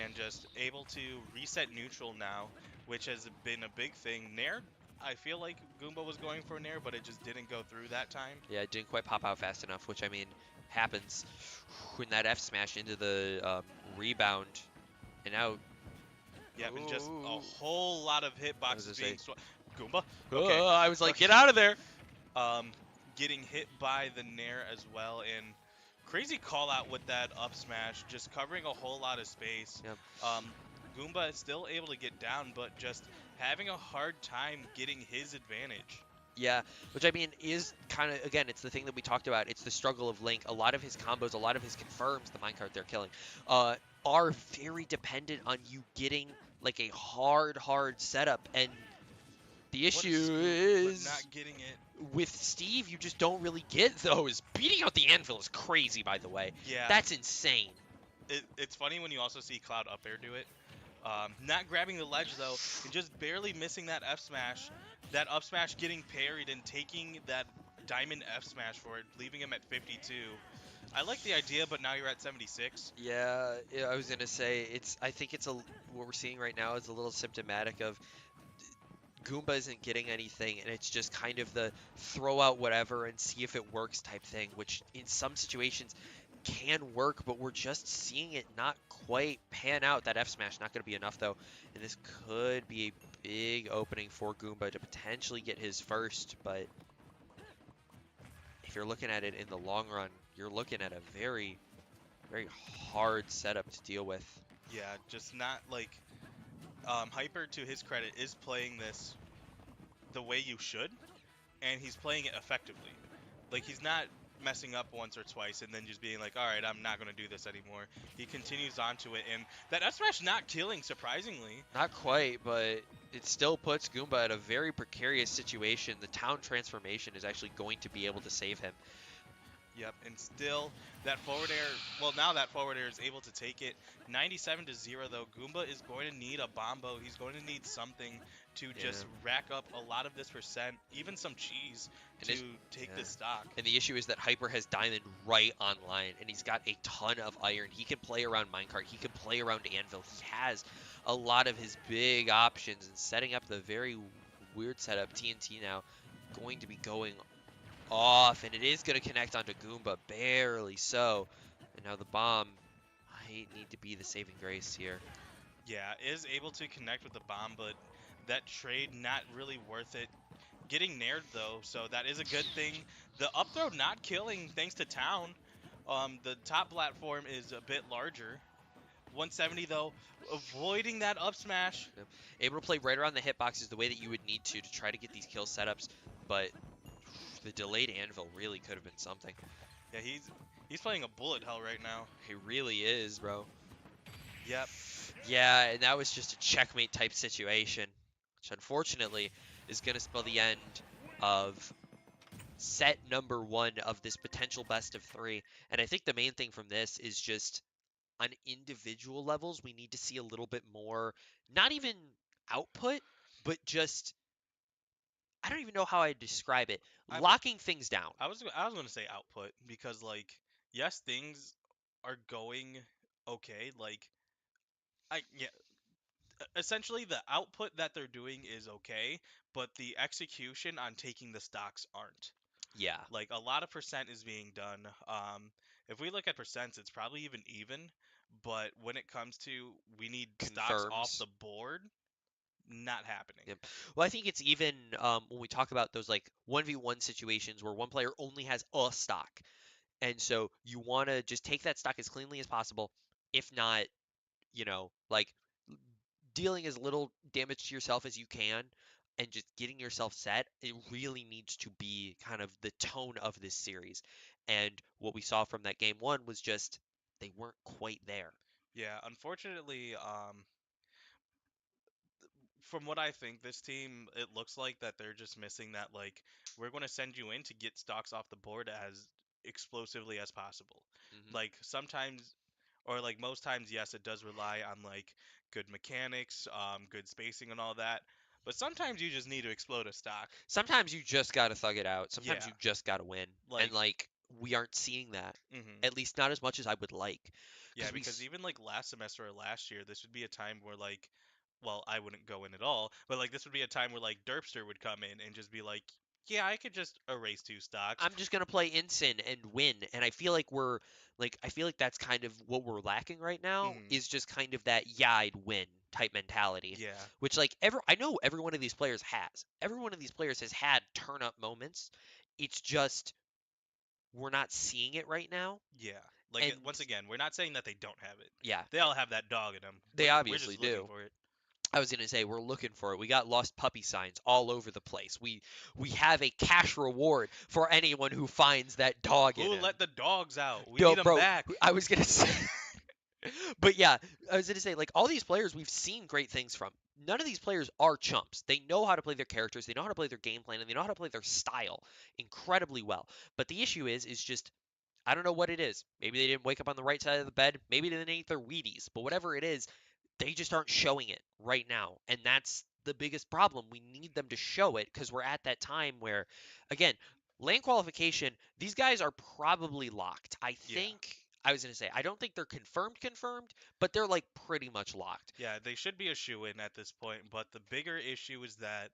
and just able to reset neutral now, which has been a big thing. Nair, I feel like Goomba was going for a Nair, but it just didn't go through that time. Yeah, it didn't quite pop out fast enough, which I mean happens when that F smash into the rebound and out. Yep, and just a Ooh. whole lot of I was hitboxes gonna being say, Goomba? Okay. I was like, Okay. get out of there. Getting hit by the Nair as well, and Crazy call out with that up smash, just covering a whole lot of space. Yeah. Goomba is still able to get down, but just having a hard time getting his advantage. Yeah, which I mean is kind of, again, it's the thing that we talked about. It's the struggle of Link. A lot of his combos, a lot of his confirms, the minecart they're killing, uh, are very dependent on you getting like a hard setup. And the What a issue scoop, but is not getting it. with Steve, you just don't really get those. Beating out the anvil is crazy, by the way. Yeah, That's insane. it's funny when you also see Cloud up air do it. Not grabbing the ledge though, and just barely missing that F smash. That up smash getting parried and taking that diamond F smash for it, leaving him at 52. I like the idea, but now you're at 76. Yeah, yeah, I was gonna say I think it's what we're seeing right now is a little symptomatic of Goomba isn't getting anything, and it's just kind of the throw out whatever and see if it works type thing, which in some situations can work, but we're just seeing it not quite pan out. That F smash not going to be enough though, and this could be a big opening for Goomba to potentially get his first, but if you're looking at it in the long run, you're looking at a very hard setup to deal with. Yeah, just not like Hyper, to his credit, is playing this the way you should, and he's playing it effectively. Like he's not messing up once or twice and then just being like, all right, I'm not going to do this anymore. He continues on to it, and that F smash not killing, surprisingly. Not quite, but it still puts Goomba in a very precarious situation. The town transformation is actually going to be able to save him. Yep, and still that forward air. Well, now that forward air is able to take it. 97 to 0 though. Goomba is going to need a bombo. He's going to need something to Yeah. just rack up a lot of this percent, even some cheese And to it's, take yeah. this stock. And the issue is that Hyper has Diamond right online, and he's got a ton of iron. He can play around Minecart. He can play around Anvil. He has a lot of his big options, and setting up the very weird setup. TNT now going to be going off, and it is going to connect onto Goomba, barely so. And now the bomb might need to be the saving grace here. Yeah, is able to connect with the bomb, but that trade not really worth it. Getting nared though, so that is a good thing. The up throw not killing thanks to Town. The top platform is a bit larger. 170 though, avoiding that up smash. Yep. Able to play right around the hitbox is the way that you would need to try to get these kill setups, but the delayed anvil really could have been something. Yeah, he's playing a bullet hell right now. He really is, bro. Yep. Yeah, and that was just a checkmate type situation, which unfortunately is going to spell the end of set number 1 of this potential best of 3. And I think the main thing from this is just on individual levels, we need to see a little bit more, not even output, but just, I don't even know how I describe it, I would locking things down. I was going to say output because like yes, things are going okay. Like I yeah, essentially the output that they're doing is okay, but the execution on taking the stocks aren't. Yeah, Like a lot of percent is being done. If we look at percents, it's probably even. But when it comes to we need stocks off confirms. the board, not happening. Yep. Well, I think it's even when we talk about those like 1v1 situations where one player only has a stock. And so you want to just take that stock as cleanly as possible. If not, like dealing as little damage to yourself as you can and just getting yourself set, it really needs to be kind of the tone of this series. And what we saw from that game 1 was just they weren't quite there. Yeah, unfortunately, from what I think, this team, it looks like that they're just missing that, like, we're going to send you in to get stocks off the board as explosively as possible. Hmm. Like, sometimes, or like most times, yes, it does rely on, like, good mechanics, good spacing and all that. But sometimes you just need to explode a stock. Sometimes you just got to thug it out. Sometimes Yeah, you just got to win. And like, like we aren't seeing that. hmm At least not as much as I would like. yeah, Because because even like last semester or last year, this would be a time where like, well, I wouldn't go in at all, but like this would be a time where like Derpster would come in and just be like, yeah, I could just erase two stocks. I'm just gonna play Ensign and win. And I feel like that's kind of what we're lacking right now Hmm. is just kind of that yeah I'd win type mentality. Yeah, Which like I know every one of these players has. Every one of these players has had turn up moments. It's just we're not seeing it right now. Yeah. Like And once again, we're not saying that they don't have it. yeah, They all have that dog in them. they We're obviously just looking do. for it. I was gonna say we're looking for it. We got lost puppy signs all over the place. We have a cash reward for anyone who finds that dog in Who him. let the dogs out? We Yo, need them bro, back. I was gonna say, but yeah, I was gonna say like all these players we've seen great things from. None of these players are chumps. They know how to play their characters. They know how to play their game plan, and they know how to play their style incredibly well. But the issue is just I don't know what it is. Maybe they didn't wake up on the right side of the bed. Maybe they didn't eat their Wheaties. But whatever it is, they just aren't showing it right now. And that's the biggest problem. We need them to show it because we're at that time where, again, lane qualification, these guys are probably locked. I Yeah. think, I was going to say, I don't think they're confirmed, but they're like pretty much locked. Yeah, they should be a shoe-in at this point, but the bigger issue is that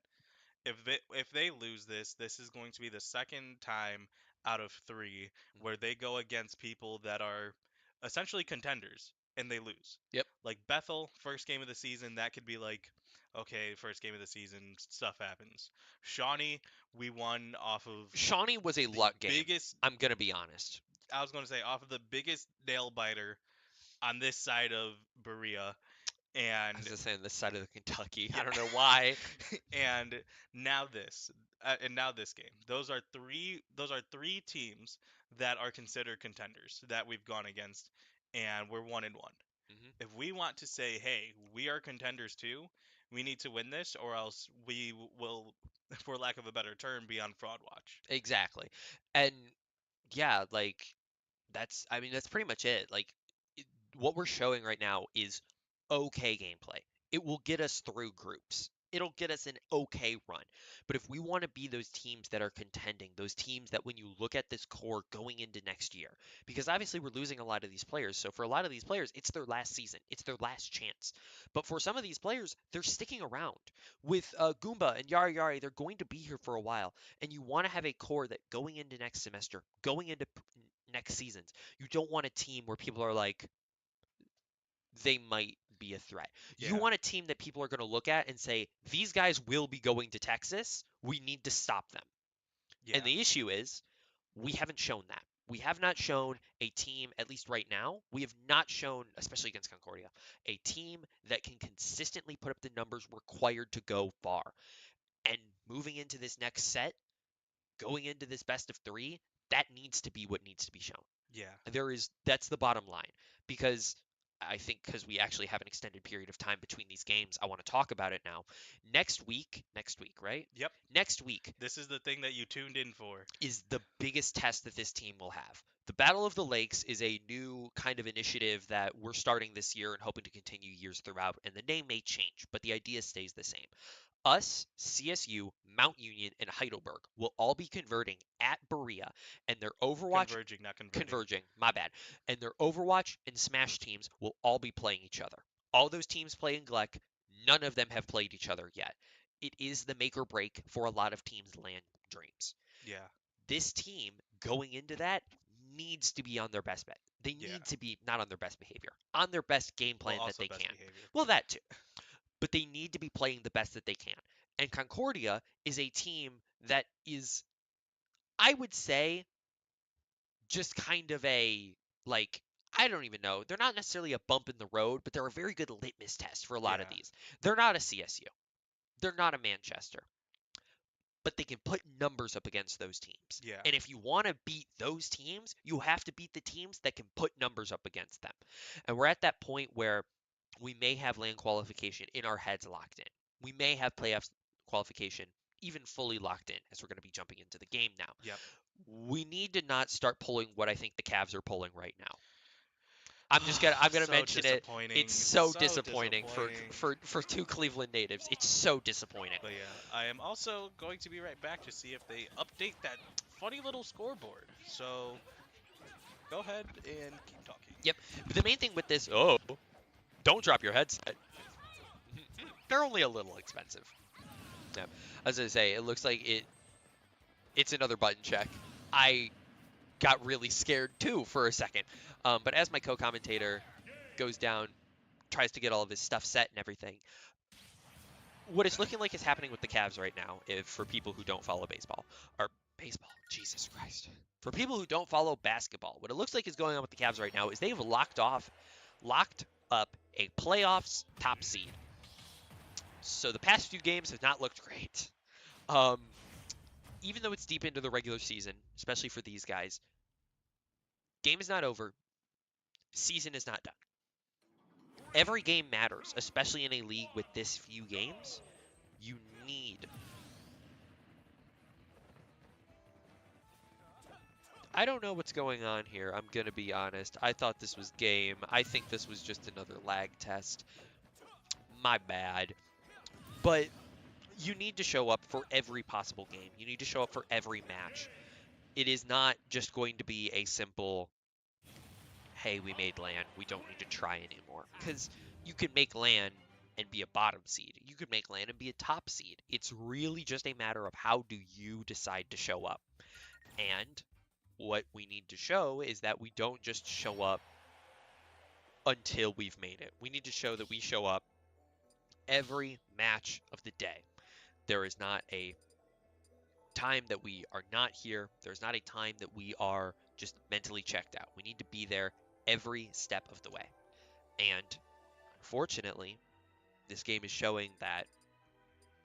if they lose this, this is going to be the second time out of three Mhm. where they go against people that are essentially contenders and they lose. Yep. Like Bethel, first game of the season, that could be like, okay, first game of the season, stuff happens. Shawnee, we won off of Shawnee was a the luck game. biggest, I'm going to be honest. I was going to say, off of the biggest nail biter on this side of Berea. I And was just saying this side of the Kentucky. yeah, I don't know why. and now this and now this game, those are three teams that are considered contenders that we've gone against, and we're 1-1. Mhm. If we want to say, hey, we are contenders too, we need to win this, or else we will, for lack of a better term, be on fraud watch. Exactly. And yeah, like I mean, that's pretty much it. Like, it, what we're showing right now is okay gameplay. It will get us through groups. It'll get us an okay run. But if we want to be those teams that are contending, those teams that when you look at this core going into next year, because obviously we're losing a lot of these players. So for a lot of these players, it's their last season, it's their last chance. But for some of these players, they're sticking around. With Goomba and Yari Yari, they're going to be here for a while. And you want to have a core that going into next semester, going into next seasons, you don't want a team where people are like, they might be a threat. You Yeah, want a team that people are going to look at and say, these guys will be going to Texas. We need to stop them. And yeah, the issue is, we haven't shown that. We have not shown a team, at least right now, we have not shown, especially against Concordia, a team that can consistently put up the numbers required to go far. And moving into this next set, going into this best of three, that needs to be what needs to be shown. yeah, That's the bottom line because I think because we actually have an extended period of time between these games, I want to talk about it now. Next week, right? yep. Next week This is the thing that you tuned in for. is the biggest test that this team will have. The Battle of the Lakes is a new kind of initiative that we're starting this year and hoping to continue years throughout, and the name may change, but the idea stays the same. Us, CSU, Mount Union, and Heidelberg will all be converting at Berea, and their Overwatch Converging, not converting. converging, my bad, and their Overwatch and Smash teams will all be playing each other. All those teams play in GLEC. None of them have played each other yet. It is the make or break for a lot of teams' land dreams. Yeah, This team going into that needs to be on their best bet. They yeah. need to be not on their best behavior, on their best game Well, plan that also they best can. behavior. Well, that too, but they need to be playing the best that they can. And Concordia is a team that is, I would say, just kind of a like I don't even know. They're not necessarily a bump in the road, but they're a very good litmus test for a lot of Yeah, these. They're not a CSU. They're not a Manchester, but they can put numbers up against those teams. yeah, And if you want to beat those teams, you have to beat the teams that can put numbers up against them. And we're at that point where we may have land qualification in our heads locked in. We may have playoffs qualification even fully locked in as we're going to be jumping into the game now. yep. We need to not start pulling what I think the Cavs are pulling right now. I'm gonna So mention it. disappointing. It's so So disappointing for disappointing. for two Cleveland natives. It's so disappointing. But yeah, I am also going to be right back to see if they update that funny little scoreboard. So go ahead and keep talking. Yep. But the main thing with this, oh, don't drop your headset. They're only a little expensive. Yeah. As I say, it looks like it's another button check. I got really scared too for a second. But as my co-commentator goes down, tries to get all of his stuff set and everything, what it's looking like is happening with the Cavs right now, if for people who don't follow baseball, or Baseball. Jesus Christ. For people who don't follow basketball, what it looks like is going on with the Cavs right now is they've locked up a playoffs top seed. So the past few games have not looked great. Um, even though it's deep into the regular season, especially for these guys, game is not over. Season is not done. Every game matters, especially in a league with this few games. You need. I don't know what's going on here. I'm going to be honest. I thought this was game. I think this was just another lag test. My bad. But you need to show up for every possible game. You need to show up for every match. It is not just going to be a simple, hey, we made land. We don't need to try anymore. Because you could make land and be a bottom seed. You could make land and be a top seed. It's really just a matter of how do you decide to show up. And what we need to show is that we don't just show up until we've made it. We need to show that we show up every match of the day. There is not a time that we are not here. There's not a time that we are just mentally checked out. We need to be there every step of the way. And unfortunately, this game is showing that,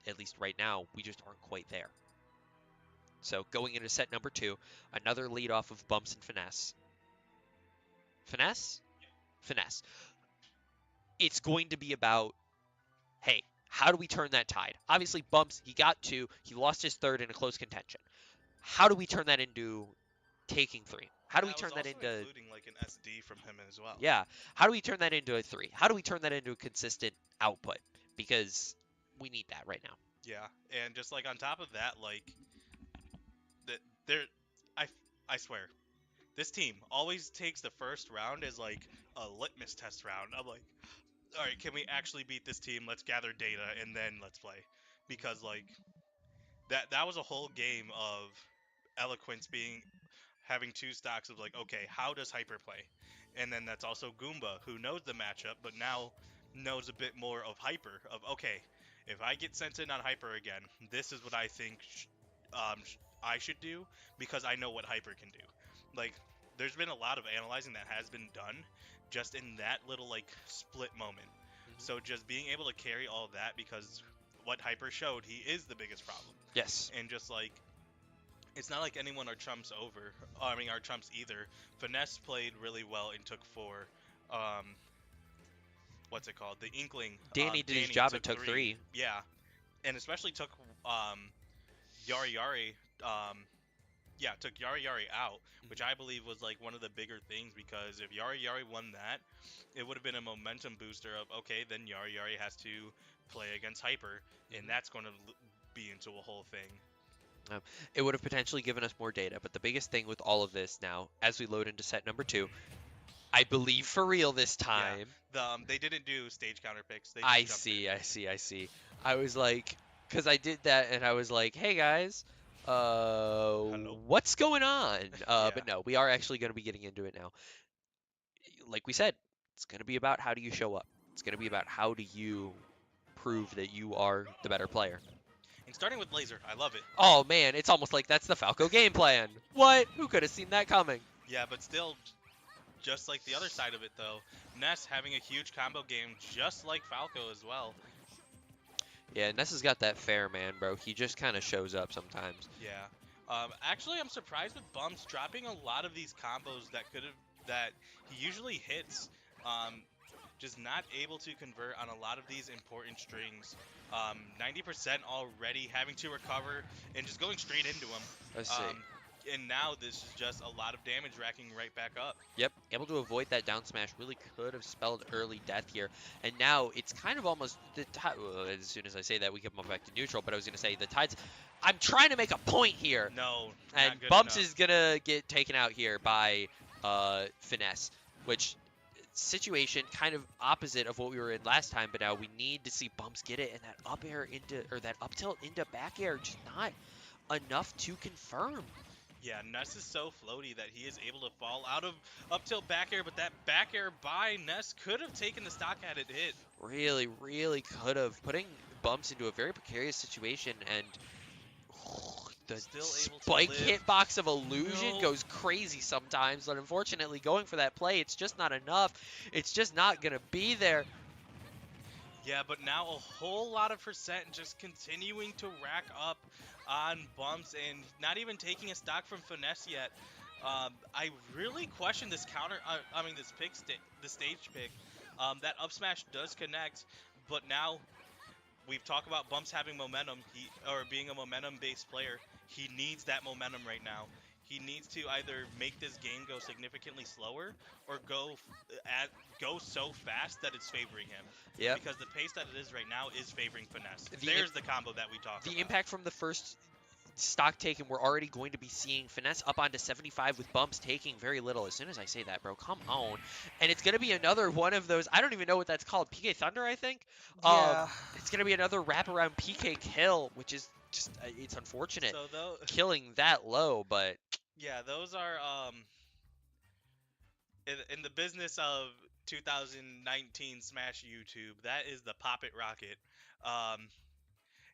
at least right now, we just aren't quite there. So going into set number 2, another lead off of bumps and finesse. Finesse? Finesse. It's going to be about, hey, how do we turn that tide? Obviously, bumps, he got 2. He lost his 3rd in a close contention. How do we turn that into taking 3? How do we turn that into including like an SD from him as well? Yeah. How do we turn that into a 3? How do we turn that into a consistent output? Because we need that right now. Yeah, and just like on top of that, like there, I swear, this team always takes the first round as like a litmus test round. I'm like, all right, can we actually beat this team? Let's gather data and then let's play, because like that was a whole game of eloquence having 2 stocks of like, okay, how does Hyper play? And then that's also Goomba, who knows the matchup, but now knows a bit more of Hyper, of, okay, if I get sent in on Hyper again, this is what I think I should do, because I know what Hyper can do. Like, there's been a lot of analyzing that has been done just in that little, like, split moment. So just being able to carry all of that, because what Hyper showed, he is the biggest problem. Yes. And just, like, it's not like anyone are trumps our trumps either. Finesse played really well and took 4. What's it called? The Inkling. Danny did his job and took 3. Yeah. And especially took Yari Yari. Took Yari Yari out, which I believe was like one of the bigger things, because if Yari Yari won that, it would have been a momentum booster of, okay, then Yari Yari has to play against Hyper, and that's going to be into a whole thing. It would have potentially given us more data, but the biggest thing with all of this now, as we load into set number 2, I believe for real this time. Yeah. They didn't do stage counter picks. They just I see. I was like, because I did that and I was like, hey guys, what's going on? But no, we are actually going to be getting into it now. Like we said, it's going to be about how do you show up. It's going to be about how do you prove that you are the better player. And starting with Laser, I love it. Oh man, it's almost like that's the Falco game plan. What? Who could have seen that coming? Yeah, but still, just like the other side of it though, Ness having a huge combo game just like Falco as well. Yeah, Ness has got that fair man, bro. He just kind of shows up sometimes. Yeah. Actually, I'm surprised with Bumps dropping a lot of these combos that he usually hits. Just not able to convert on a lot of these important strings. 90% already, having to recover and just going straight into him. Let's see. And now this is just a lot of damage racking right back up. Yep, able to avoid that down smash. Really could have spelled early death here. And now it's kind of almost the tide. Well, as soon as I say that, we come back to neutral. But I was going to say the tides. I'm trying to make a point here. No, and Bumps is going to get taken out here by Finesse, which situation kind of opposite of what we were in last time. But now we need to see Bumps get it, and that up air into, or that up tilt into back air, just not enough to confirm. Yeah, Ness is so floaty that he is able to fall out of up tilt back air, but that back air by Ness could have taken the stock had it hit. Really, really could have, putting Bumps into a very precarious situation, and The Still able to spike live. hitbox of Illusion No. goes crazy sometimes, but unfortunately going for that play, it's just not enough. It's just not going to be there. Yeah, but now a whole lot of percent just continuing to rack up on bumps and not even taking a stock from Finesse yet. I really question this counter. I mean, this the stage pick. That up smash does connect, but now we've talked about bumps having momentum. Or being a momentum-based player. He needs that momentum right now. He needs to either make this game go significantly slower or go so fast that it's favoring him. Yep. Because the pace that it is right now is favoring Finesse. The There's the combo that we talk the about. impact from the first stock taken, we're already going to be seeing Finesse up onto 75 with bumps taking very little. As soon as I say that, bro, come on. And it's going to be another one of those, I don't even know what that's called, PK Thunder, I think? Yeah. It's going to be another wraparound PK kill, which is just, it's unfortunate. So though, Killing that low, but yeah, those are in the business of 2019 Smash YouTube. That is the Pop It Rocket. Um,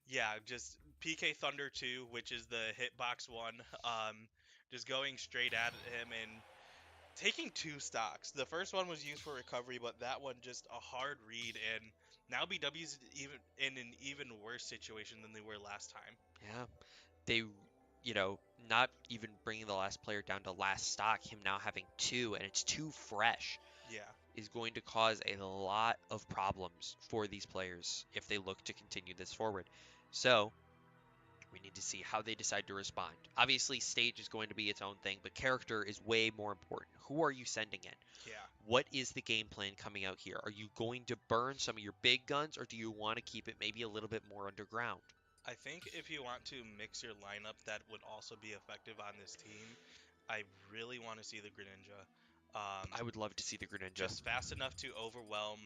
Yeah, just PK Thunder 2, which is the hitbox one. Just going straight at him and taking two stocks. The first one was used for recovery, but that one just a hard read. And now BW's even in an even worse situation than they were last time. yeah, they, not even bringing the last player down to last stock, him now having two, and it's too fresh, Yeah, is going to cause a lot of problems for these players if they look to continue this forward. So, we need to see how they decide to respond. Obviously, stage is going to be its own thing, but character is way more important. Who are you sending in? yeah. What is the game plan coming out here? Are you going to burn some of your big guns, or do you want to keep it maybe a little bit more underground? I think if you want to mix your lineup that would also be effective on this team, I really want to see the Greninja. I would love to see the Greninja. Just fast enough to overwhelm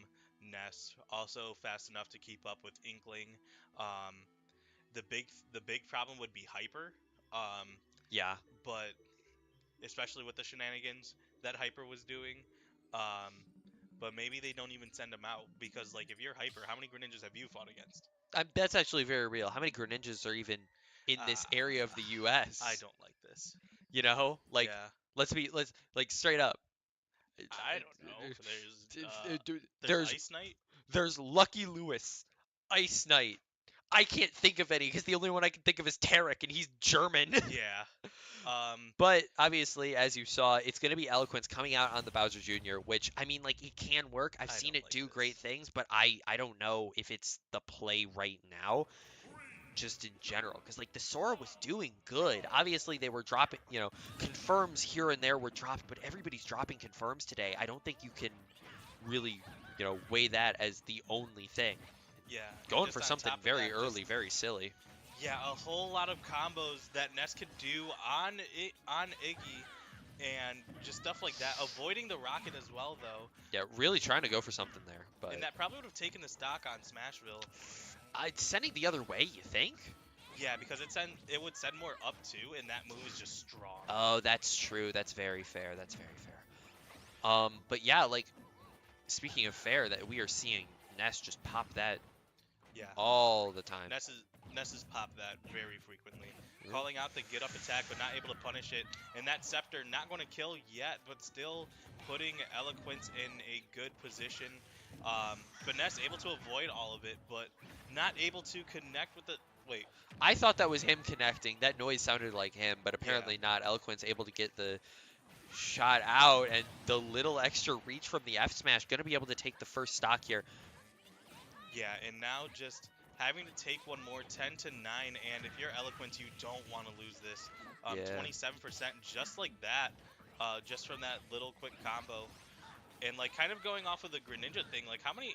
Ness, also fast enough to keep up with Inkling. Um, the big problem would be Hyper, um, Yeah, but especially with the shenanigans that Hyper was doing. Um, but maybe they don't even send him out because, like, if you're Hyper, how many Greninjas have you fought against? that's actually very real. How many Greninjas are even in this area of the I U.S.? don't like this. Like, Yeah, let's like straight up. I don't know. There's There's Ice Knight. there's Lucky Lewis, Ice Knight. I can't think of any because the only one I can think of is Tarek, and he's German. Yeah. But obviously, as you saw, it's going to be Eloquence coming out on the Bowser Jr., which, I mean, like, it can work. I've I seen don't it like do great this. things, but I don't know if it's the play right now, just in general. Because, like, the Sora was doing good. Obviously, they were dropping, confirms here and there were dropped, but everybody's dropping confirms today. I don't think you can really, weigh that as the only thing. Yeah. And Going just for on something top of very that, early, very silly. yeah, a whole lot of combos that Ness could do on Iggy, and just stuff like that. Avoiding the rocket as well, though. Yeah, really trying to go for something there, but And that probably would have taken the stock on Smashville. it's sending the other way, you think? Yeah, because it would send more up too, and that move is just strong. Oh, that's true. That's very fair. That's very fair. But yeah, like, speaking of fair, that we are seeing Ness just pop that Yeah. all the time. Ness's pop that very frequently. Mhm. Calling out the get up attack, but not able to punish it. And that Scepter not going to kill yet, but still putting Eloquence in a good position. Finesse able to avoid all of it, but not able to connect with the. Wait. I thought that was him connecting. That noise sounded like him, but apparently not. Eloquence able to get the shot out, and the little extra reach from the F smash, going to be able to take the first stock here. Yeah, and now just having to take one more, 10 to 9, and if you're Eloquence, you don't want to lose this. 27% just like that, just from that little quick combo. And like kind of going off of the Greninja thing, like how many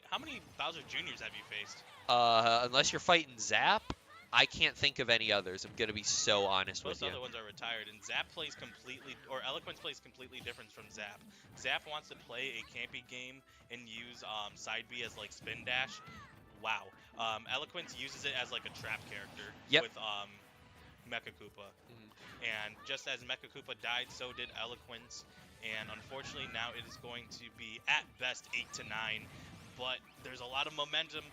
Bowser Juniors have you faced? Unless you're fighting Zap, I can't think of any others. I'm gonna be so honest Most with you. other ones are retired, and Zap plays completely, or Eloquence plays completely different from Zap. Zap wants to play a campy game and use side B as like spin dash. Wow. Eloquence uses it as like a trap character with Mecha Koopa. And just as Mecha Koopa died, so did Eloquence. And unfortunately, now it is going to be at best 8 to 9. But there's a lot of momentum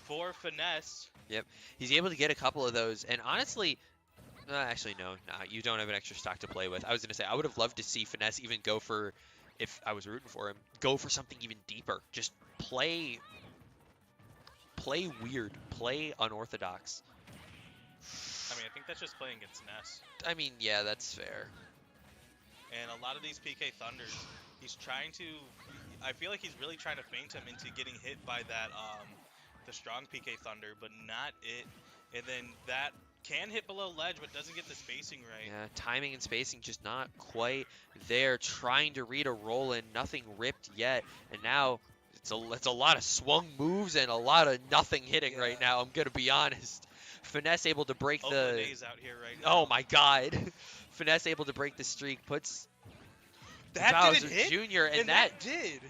for Finesse. Yep, he's able to get a couple of those, and honestly, Actually, no, nah, you don't have an extra stock to play with. I was gonna say I would have loved to see Finesse even go for, if I was rooting for him, go for something even deeper. Just play weird, play unorthodox. I mean, I think that's just playing against Ness. I mean, yeah, that's fair. And a lot of these PK Thunders, he's trying to. I feel like he's really trying to feint him into getting hit by that the strong PK Thunder, but not it. And then that can hit below ledge, but doesn't get the spacing right. Yeah, timing and spacing just not quite there. Trying to read a roll in, nothing ripped yet, and now it's a lot of swung moves and a lot of nothing hitting Yeah. right now. I'm gonna be honest. Finesse able to break Oakland the. A's out here right Oh now. my God. Finesse able to break the streak, puts That Bowser didn't hit, Jr. and and that did.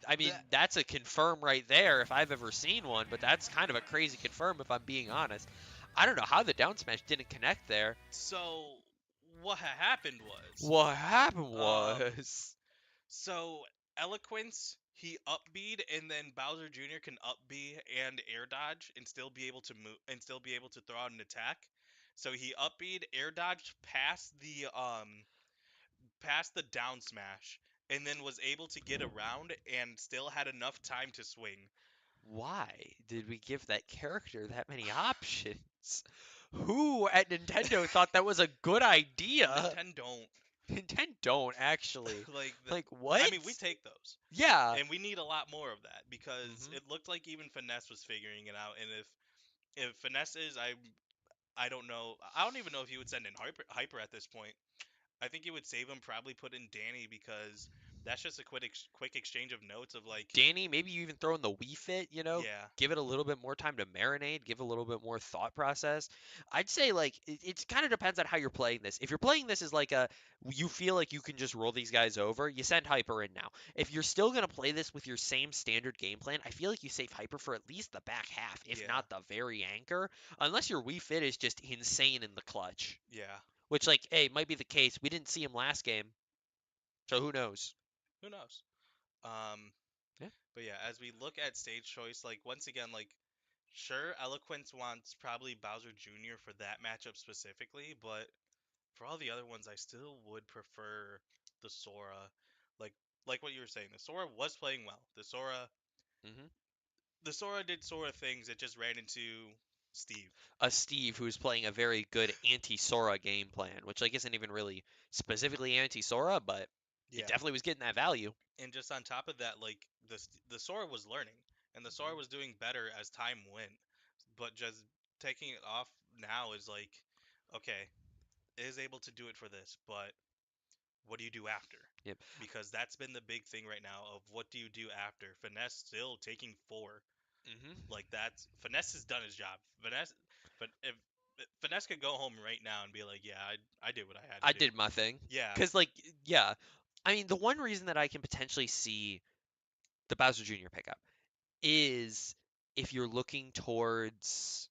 I mean, That, that's a confirm right there if I've ever seen one, but that's kind of a crazy confirm if I'm being honest. I don't know how the down smash didn't connect there. so what happened was, What happened um, was. so Eloquence he up B'd, and then Bowser Jr. can up B and air dodge and still be able to move and still be able to throw out an attack. So he up B'd, air dodged past the down smash, and then was able to get around and still had enough time to swing. Why did we give that character that many options? Who at Nintendo thought that was a good idea? Nintendo don't. Nintendo don't actually. like the, Like what? I mean, we take those, Yeah. and we need a lot more of that because Hmm. it looked like even Finesse was figuring it out. And if Finesse is, I don't know. I don't even know if he would send in Hyper at this point. I think he would save him, probably put in Danny because that's just a quick exchange of notes of like, Danny, maybe you even throw in the Wii Fit, yeah, give it a little bit more time to marinate, give a little bit more thought process. I'd say like it kind of depends on how you're playing this. If you're playing this as like you feel like you can just roll these guys over, you send Hyper in now. If you're still gonna play this with your same standard game plan, I feel like you save Hyper for at least the back half, if yeah, not the very anchor, unless your Wii Fit is just insane in the clutch. yeah. Which like, hey, might be the case. We didn't see him last game, so who knows? Who knows? Um, Yeah. but yeah, as we look at stage choice, like once again, like sure, Eloquence wants probably Bowser Jr. for that matchup specifically, but for all the other ones, I still would prefer the Sora. Like like what you were saying, the Sora was playing well. Hmm. The Sora did Sora things. It just ran into Steve. A Steve who's playing a very good anti-Sora game plan, which like isn't even really specifically anti-Sora, but it Yeah, definitely was getting that value. and just on top of that, like the Sora was learning, and the Sora Hmm. was doing better as time went. But just taking it off now is like, okay, it is able to do it for this, but what do you do after? Yep. Because that's been the big thing right now of what do you do after? Finesse still taking four. Hmm. Like that's Finesse has done his job. But if Finesse could go home right now and be like, yeah, I did what I had to I do. did my thing. Yeah, Cause like, yeah, I mean, the one reason that I can potentially see the Bowser Jr. pickup is if you're looking towards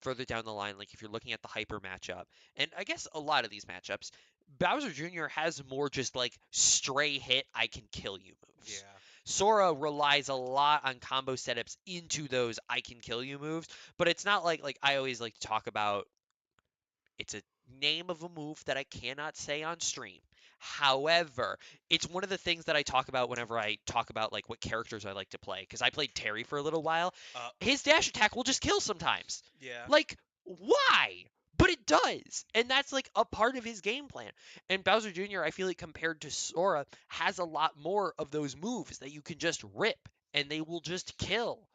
further down the line, like if you're looking at the hyper matchup, and I guess a lot of these matchups, Bowser Jr. has more just like stray hit, I can kill you moves. yeah, Sora relies a lot on combo setups into those I can kill you moves, but it's not like I always like to talk about it's a name of a move that I cannot say on stream. However, it's one of the things that I talk about whenever I talk about like what characters I like to play. Because I played Terry for a little while. uh, His dash attack will just kill sometimes. yeah, Like, why? But it does. And that's like a part of his game plan. And Bowser Jr., I feel like compared to Sora, has a lot more of those moves that you can just rip and they will just kill. yeah.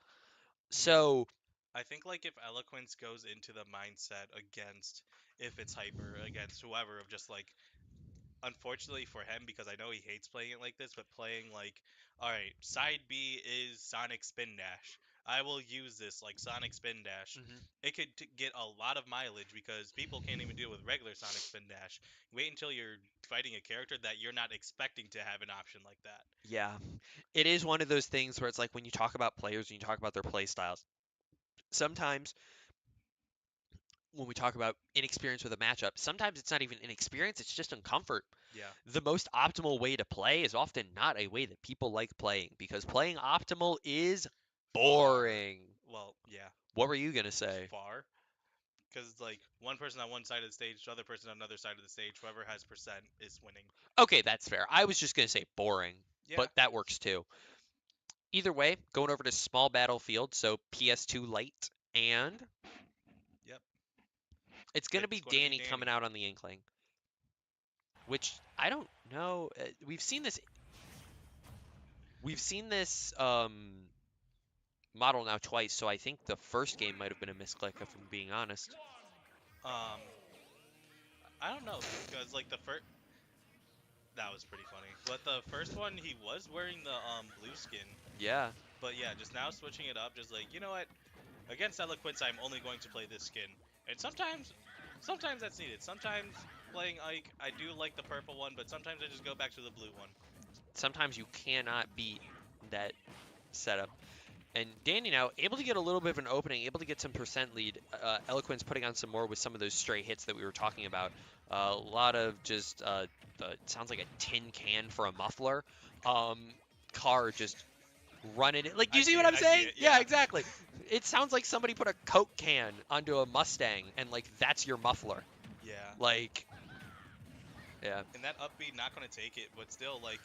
So, I think like if Eloquence goes into the mindset against if it's hyper against whoever of just like unfortunately for him because I know he hates playing it like this, but playing like all right, side B is Sonic Spin Dash. I will use this like Sonic Spin Dash. mhm, It could get a lot of mileage because people can't even deal with regular Sonic Spin Dash. Wait until you're fighting a character that you're not expecting to have an option like that. yeah, it is one of those things where it's like when you talk about players and you talk about their play styles, sometimes when we talk about inexperience with a matchup, sometimes it's not even inexperience, it's just uncomfort. Yeah. The most optimal way to play is often not a way that people like playing because playing optimal is Far. boring. Well, yeah. What were you going to say? Far. because like one person on one side of the stage, the other person on another side of the stage, whoever has percent is winning. Okay, that's fair. I was just gonna say boring, Yeah. but that works too. Either way, going over to small battlefield, so PS2 Lite, and Yep. it's gonna be It's going to be Danny coming Danny. out on the Inkling, which I don't know. We've seen this. We've seen this model now twice, so I think the first game might have been a misclick, if I'm being honest. Um, I don't know because like the first that was pretty funny, but the first one he was wearing the blue skin. Yeah, But yeah, just now switching it up, just like you know what, against Eloquence, I'm only going to play this skin, and sometimes that's needed. Sometimes playing Ike, I do like the purple one, but sometimes I just go back to the blue one. sometimes you cannot beat that setup. And Danny now able to get a little bit of an opening, able to get some percent lead. Eloquence putting on some more with some of those stray hits that we were talking about. A lot of just it sounds like a tin can for a muffler. Um, car just running it. Like, do I you see see what it. I'm I see saying? it. Yeah, Yeah, exactly. It sounds like somebody put a Coke can onto a Mustang, and like that's your muffler. yeah. Like, yeah. And that upbeat not going to take it, but still, like,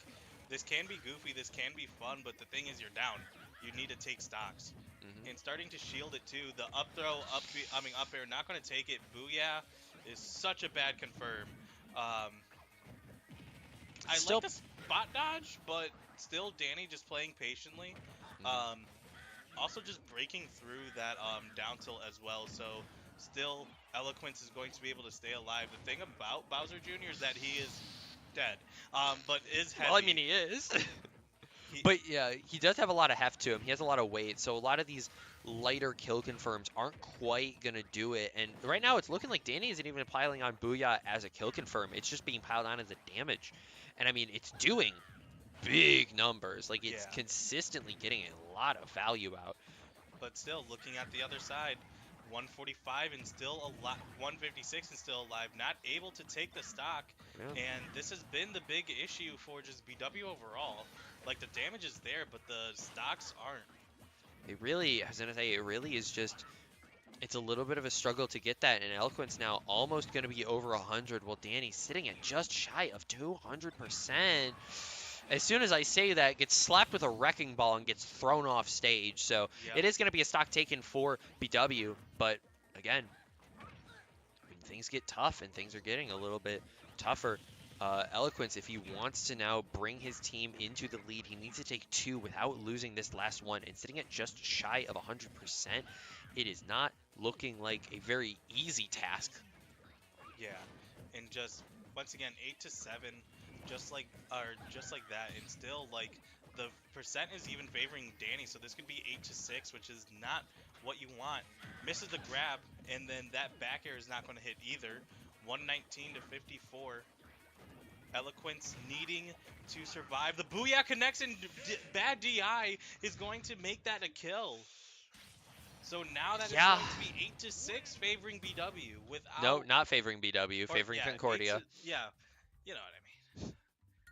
this can be goofy, this can be fun, but the thing is, you're down. You need to take stocks. And Hmm. starting to shield it too. The up throw, up air, not going to take it. Booyah is such a bad confirm. Um, I like Still. the spot dodge, but still, Danny just playing patiently. Mhm. Um, also, just breaking through that down tilt as well. So, still, Eloquence is going to be able to stay alive. The thing about Bowser Jr. is that he is dead, but is Well, I mean, heavy. he is. He, But yeah, he does have a lot of heft to him. He has a lot of weight, so a lot of these lighter kill confirms aren't quite gonna do it. And right now, it's looking like Danny isn't even piling on Booyah as a kill confirm. It's just being piled on as a damage. And I mean, it's doing big numbers. Like it's yeah, consistently getting a lot of value out. but still, looking at the other side, 145 and still alive, 156 and still alive, not able to take the stock. Yeah. And this has been the big issue for just BW overall. Like the damage is there, but the stocks aren't. It really, I was gonna say, it really is just. It's a little bit of a struggle to get that, and Eloquence now almost going to be over 100, while Danny's sitting at just shy of 200%. As soon as I say that, gets slapped with a wrecking ball and gets thrown off stage. So Yep. it is going to be a stock taken for BW, but again, when things get tough and things are getting a little bit tougher, Eloquence, if he wants to now bring his team into the lead, he needs to take two without losing this last one. And sitting at just shy of 100%, it is not looking like a very easy task. Yeah, and just once again 8 to 7, just like that, and still like the percent is even favoring Danny, so this could be 8 to 6, which is not what you want. Misses the grab, and then that back air is not going to hit either. 119 to 54. Eloquence needing to survive. The Booyah connects, and bad DI is going to make that a kill. So now that is Yeah. going to be 8 to 6 favoring BW No, without not favoring BW, or favoring yeah, eight to Concordia. yeah, you know what I mean.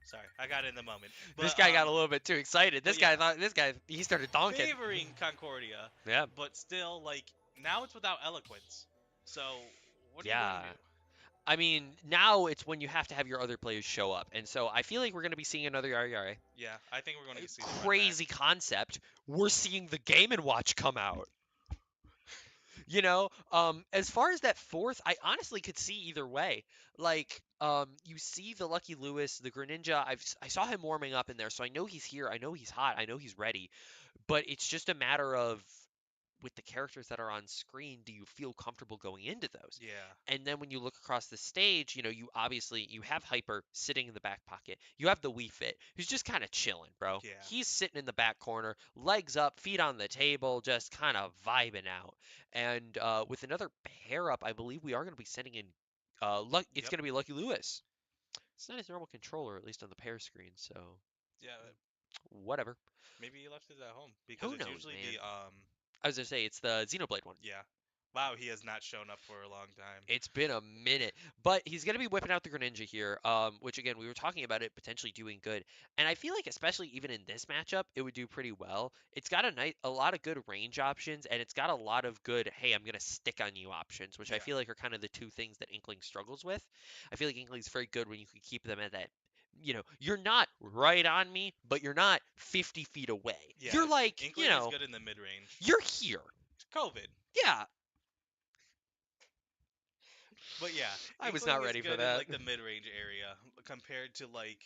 Sorry, I got it in the moment. This But guy got a little bit too excited. but This guy yeah, thought, this guy, he started donking. favoring Concordia, Yeah. but still like now it's without eloquence. So what are you going to Yeah. do? I mean, now it's when you have to have your other players show up. And so I feel like we're going to be seeing another Yara. Yeah, I think we're going to see the run back. Crazy concept. We're seeing the Game and Watch come out. As far as that fourth, I honestly could see either way. Like, you see the Lucky Lewis, the Greninja. I saw him warming up in there, so I know he's here. I know he's hot. I know he's ready. But it's just a matter of with the characters that are on screen, do you feel comfortable going into those? Yeah, And then when you look across the stage, you have Hyper sitting in the back pocket. You have the Wii Fit, who's just kind of chilling, bro. yeah, He's sitting in the back corner, legs up, feet on the table, just kind of vibing out. And with another pair up, I believe we are going to be sending in. It's yep, going to be Lucky Lewis. It's not his normal controller, at least on the pair screen. So yeah. whatever. Maybe he left it at home because Who it's knows, usually man? the I was gonna say it's the Xenoblade one. yeah. Wow, he has not shown up for a long time. It's been a minute, but he's going to be whipping out the Greninja here, which again, we were talking about it potentially doing good. And I feel like, especially even in this matchup, it would do pretty well. It's got a lot of good range options, and it's got a lot of good, hey, I'm going to stick on you options, which I Yeah. feel like are kind of the two things that Inkling struggles with. I feel like Inkling's very good when you can keep them at that. You're not right on me, but you're not 50 feet away. Yeah, You're like, Inkling is good in the mid range. you're here. COVID. Yeah, But yeah, I was Inkling not is ready for good in that. like the mid-range area compared to like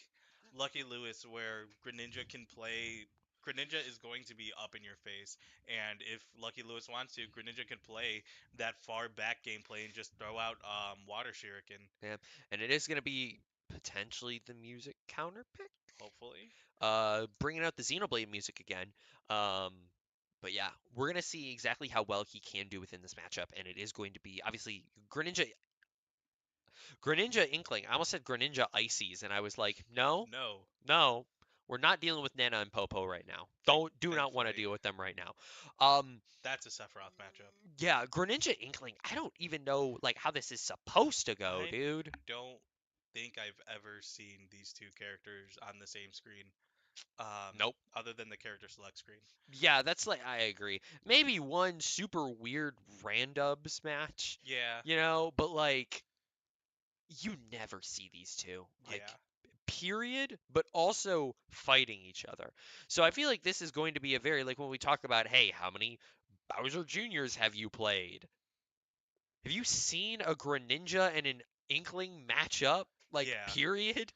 Lucky Lewis where Greninja is going to be up in your face, and if Lucky Lewis wants to, Greninja can play that far back gameplay and just throw out Water Shuriken, Yeah, and it is going to be potentially the music counter pick. hopefully. Bringing out the Xenoblade music again. Um, but yeah, we're going to see exactly how well he can do within this matchup, and it is going to be obviously Greninja Inkling. I almost said Greninja Ices, and I was like, no, No, no, we're not dealing with Nana and Popo right now. Do not want to thankfully deal with them right now. Um, that's a Sephiroth matchup. yeah, Greninja Inkling. I don't even know like how this is supposed to go, I dude. don't think I've ever seen these two characters on the same screen, Nope. other than the character select screen. Yeah, that's like I agree. Maybe one super weird randoms match, Yeah, but like you never see these two. Like yeah. period, but also fighting each other. So I feel like this is going to be a very like when we talk about, hey, how many Bowser Juniors have you played? Have you seen a Greninja and an Inkling match up? Like Yeah. period?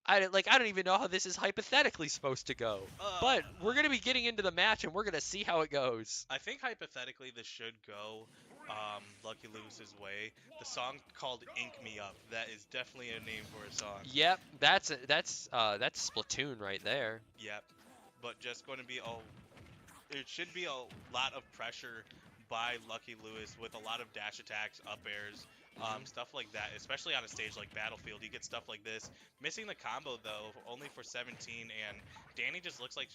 I don't even know how this is hypothetically supposed to go. Uh, But we're gonna be getting into the match and we're gonna see how it goes. I think hypothetically this should go Lucky Lewis's way. The song called "Ink Me Up." That is definitely a name for a song. Yep, that's Splatoon right there. Yep. But just going to be it should be a lot of pressure by Lucky Lewis with a lot of dash attacks, up airs, Hmm. stuff like that. Especially on a stage like Battlefield, you get stuff like this. Missing the combo though, only for 17, and Danny just looks like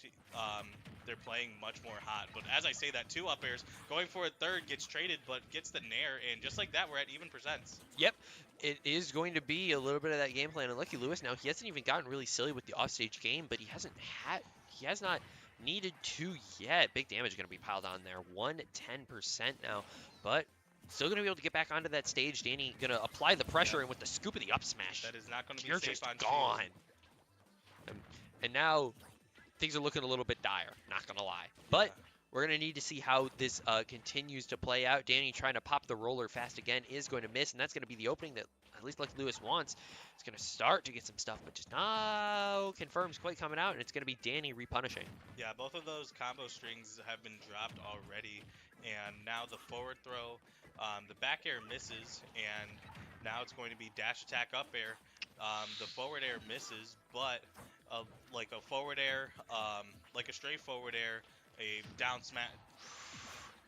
they're playing much more hot. But as I say that, two up airs, going for a third, gets traded, but gets the nair, and just like that, we're at even percents. Yep, it is going to be a little bit of that game plan. And Lucky Lewis now he hasn't even gotten really silly with the offstage game, but he has not needed to yet. Big damage going to be piled on there, 110% now, but still going to be able to get back onto that stage. Danny going to apply the Yep. pressure and with the scoop of the up smash, That is not going to be you're safe just on shield. gone. And, and now things are looking a little bit dire, not gonna lie. Yeah. But we're gonna need to see how this continues to play out. Danny trying to pop the roller fast again is going to miss, and that's gonna be the opening that at least Lucky Lewis wants. It's gonna start to get some stuff, but just no confirms quite coming out, and it's gonna be Danny repunishing. Yeah, both of those combo strings have been dropped already, and now the forward throw, the back air misses, and now it's going to be dash attack up air. The forward air misses, but like a forward air, like a straight forward air, a down smash.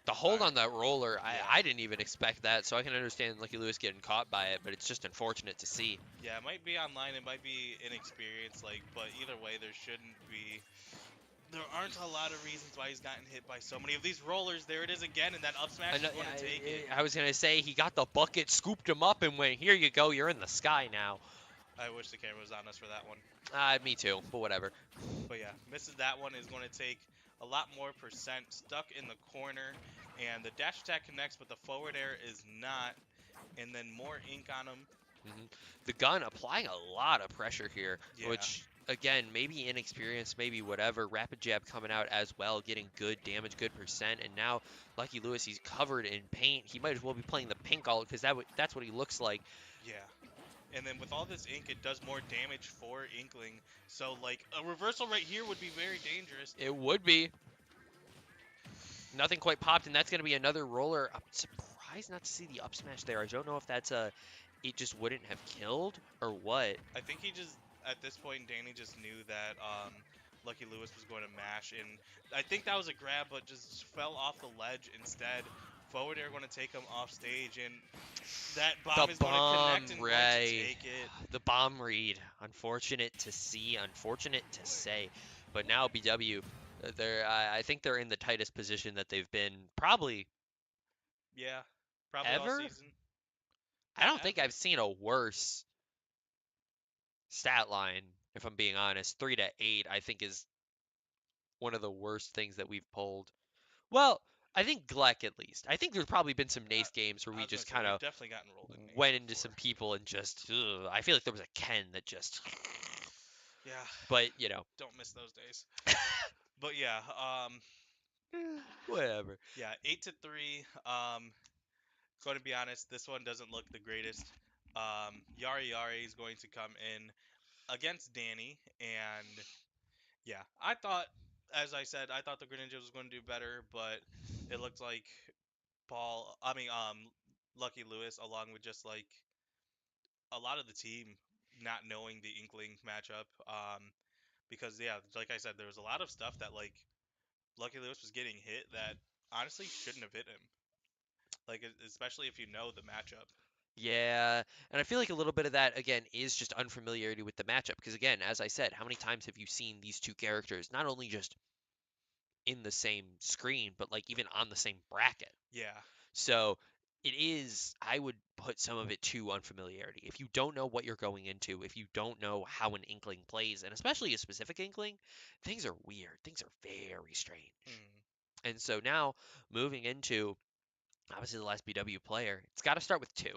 The hold Alright, on that roller, yeah, I didn't even expect that, so I can understand Lucky Lewis getting caught by it, but it's just unfortunate to see. yeah, it might be online, it might be inexperienced, like, but either way, there shouldn't be. There aren't a lot of reasons why he's gotten hit by so many of these rollers. There it is again, and that up smash is going to take it. I was gonna say he got the bucket, scooped him up, and went, "Here you go, you're in the sky now." I wish the camera was on us for that one. Me too, but whatever. But yeah, misses that one, is going to take a lot more percent, stuck in the corner, and the dash attack connects, but the forward air is not, and then more ink on him. Hmm. The gun applying a lot of pressure here, Yeah, which again, maybe inexperience, maybe whatever. Rapid jab coming out as well, getting good damage, good percent, and now Lucky Lewis, he's covered in paint. He might as well be playing the pink alt because that's what he looks like. yeah. And then with all this ink, it does more damage for Inkling. So like a reversal right here would be very dangerous. It would be. Nothing quite popped, and that's going to be another roller. I'm surprised not to see the up smash there. I don't know if that's it just wouldn't have killed or what. I think he just, at this point, Danny just knew that Lucky Lewis was going to mash, and I think that was a grab, but just fell off the ledge instead. Forward air going to take him off stage, and that bomb The is going to connect and going to right. take it. The bomb read. Unfortunate to see, unfortunate to say. But now BW, I think they're in the tightest position that they've been probably Yeah, probably all Ever? season. I Not don't think ever. I've seen a worse stat line, if I'm being honest. 3 to 8, I think, is one of the worst things that we've pulled. Well, I think GLEC at least. I think there's probably been some I, Nace games where I we was gonna just say kind we've of definitely gotten rolled in Nace went into some before. people and just, ugh, I feel like there was a Ken that just, Yeah, but you know, don't miss those days. But yeah, whatever. yeah, 8-3. Going to be honest, this one doesn't look the greatest. Yari Yari is going to come in against Danny, and yeah, I thought, as I said, I thought the Greninja was going to do better, but it looked like Lucky Lewis, along with just like a lot of the team not knowing the Inkling matchup, because yeah, like I said, there was a lot of stuff that like Lucky Lewis was getting hit that honestly shouldn't have hit him, like especially if you know the matchup. Yeah, and I feel like a little bit of that again is just unfamiliarity with the matchup because again, as I said, how many times have you seen these two characters not only just in the same screen, but like even on the same bracket? Yeah. So it is, I would put some of it to unfamiliarity. If you don't know what you're going into, if you don't know how an Inkling plays, and especially a specific Inkling, things are weird. Things are very strange. Hmm. And so now moving into obviously the last BW player, it's got to start with two.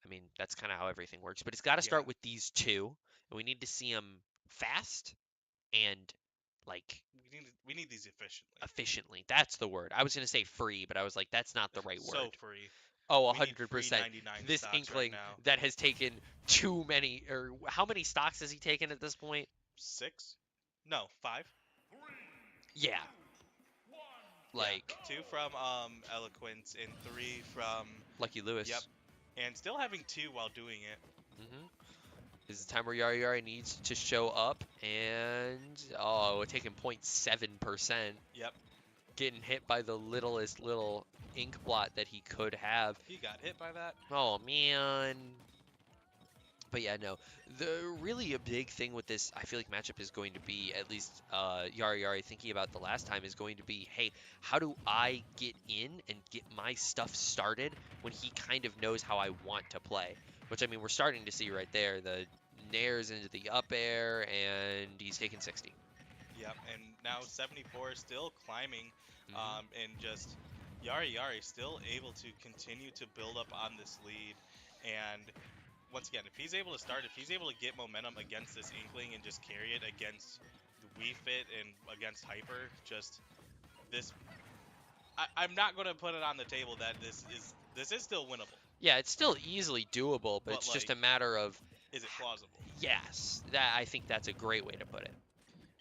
I mean, that's kind of how everything works, but it's got to Yeah. start with these two, and we need to see them fast and like We need these efficiently. efficiently. That's the word. I was going to say free, but I was like, that's not the right So word. free. Oh, We need free 100%. 99 This stocks right Inkling now. that has taken too many, or how many stocks has he taken at this point? 6? No, 5. Yeah, Yeah, like 2 from Eloquence and 3 from Lucky Yep, Lewis. and still having 2 while doing it. hmm This is the time where Yari Yari needs to show up, and oh, we're taking 0.7%, Yep, getting hit by the littlest little ink blot that he could have. he got hit by that. Oh man. But yeah, no. The really a big thing with this, I feel like matchup is going to be at least Yari Yari thinking about the last time is going to be, hey, how do I get in and get my stuff started when he kind of knows how I want to play? Which I mean, we're starting to see right there. The nairs into the up air, and he's taking 60. Yep, and now 74 is still climbing, hmm and just Yari Yari still able to continue to build up on this lead. And once again, if he's able to start, if he's able to get momentum against this Inkling and just carry it against the Wii Fit and against Hyper, just this, I'm not going to put it on the table that this is still winnable, Yeah, it's still easily doable, but but it's just like, a matter of is it plausible? yes. That I think that's a great way to put it.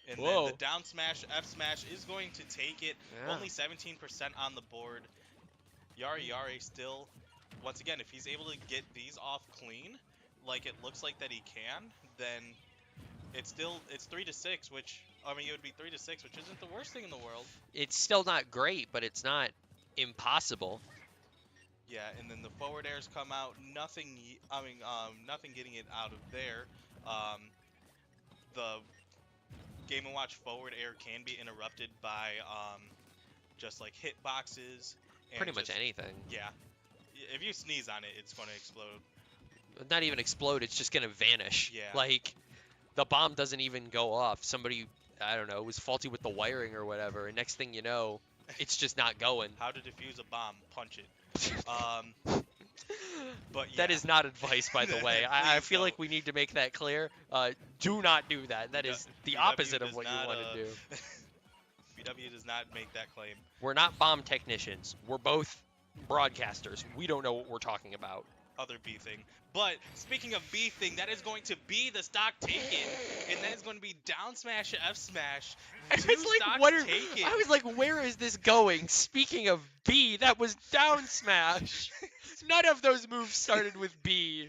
And then the Whoa. down smash, F smash is going to take it. Yeah. Only 17% on the board. Yari Yari still, once again, if he's able to get these off clean, like it looks like that he can, then it's 3-6, which I mean it would be 3-6, which isn't the worst thing in the world. It's still not great, but it's not impossible. Yeah, and then the forward airs come out, nothing. Nothing getting it out of there. The Game and Watch forward air can be interrupted by just like hit boxes and Pretty much just anything. yeah. If you sneeze on it, it's going to explode. Not even explode, it's just gonna vanish. Yeah. Like, the bomb doesn't even go off. Somebody, I don't know, was faulty with the wiring or whatever, and next thing you know, it's just not going. How to defuse a bomb? Punch it. But That yeah. is not advice, by the way. I Please feel like don't. we need to make that clear. Do not do that. That is the BW opposite of does what you not want to do. BW does not make that claim. We're not bomb technicians. We're both broadcasters. We don't know what we're talking about. Other B thing. But speaking of B thing, that is going to be the stock taken, and that is going to be down smash F smash. I Two was like, stocks what are, taken. I was like, where is this going? Speaking of B, that was down smash. None of those moves started with B.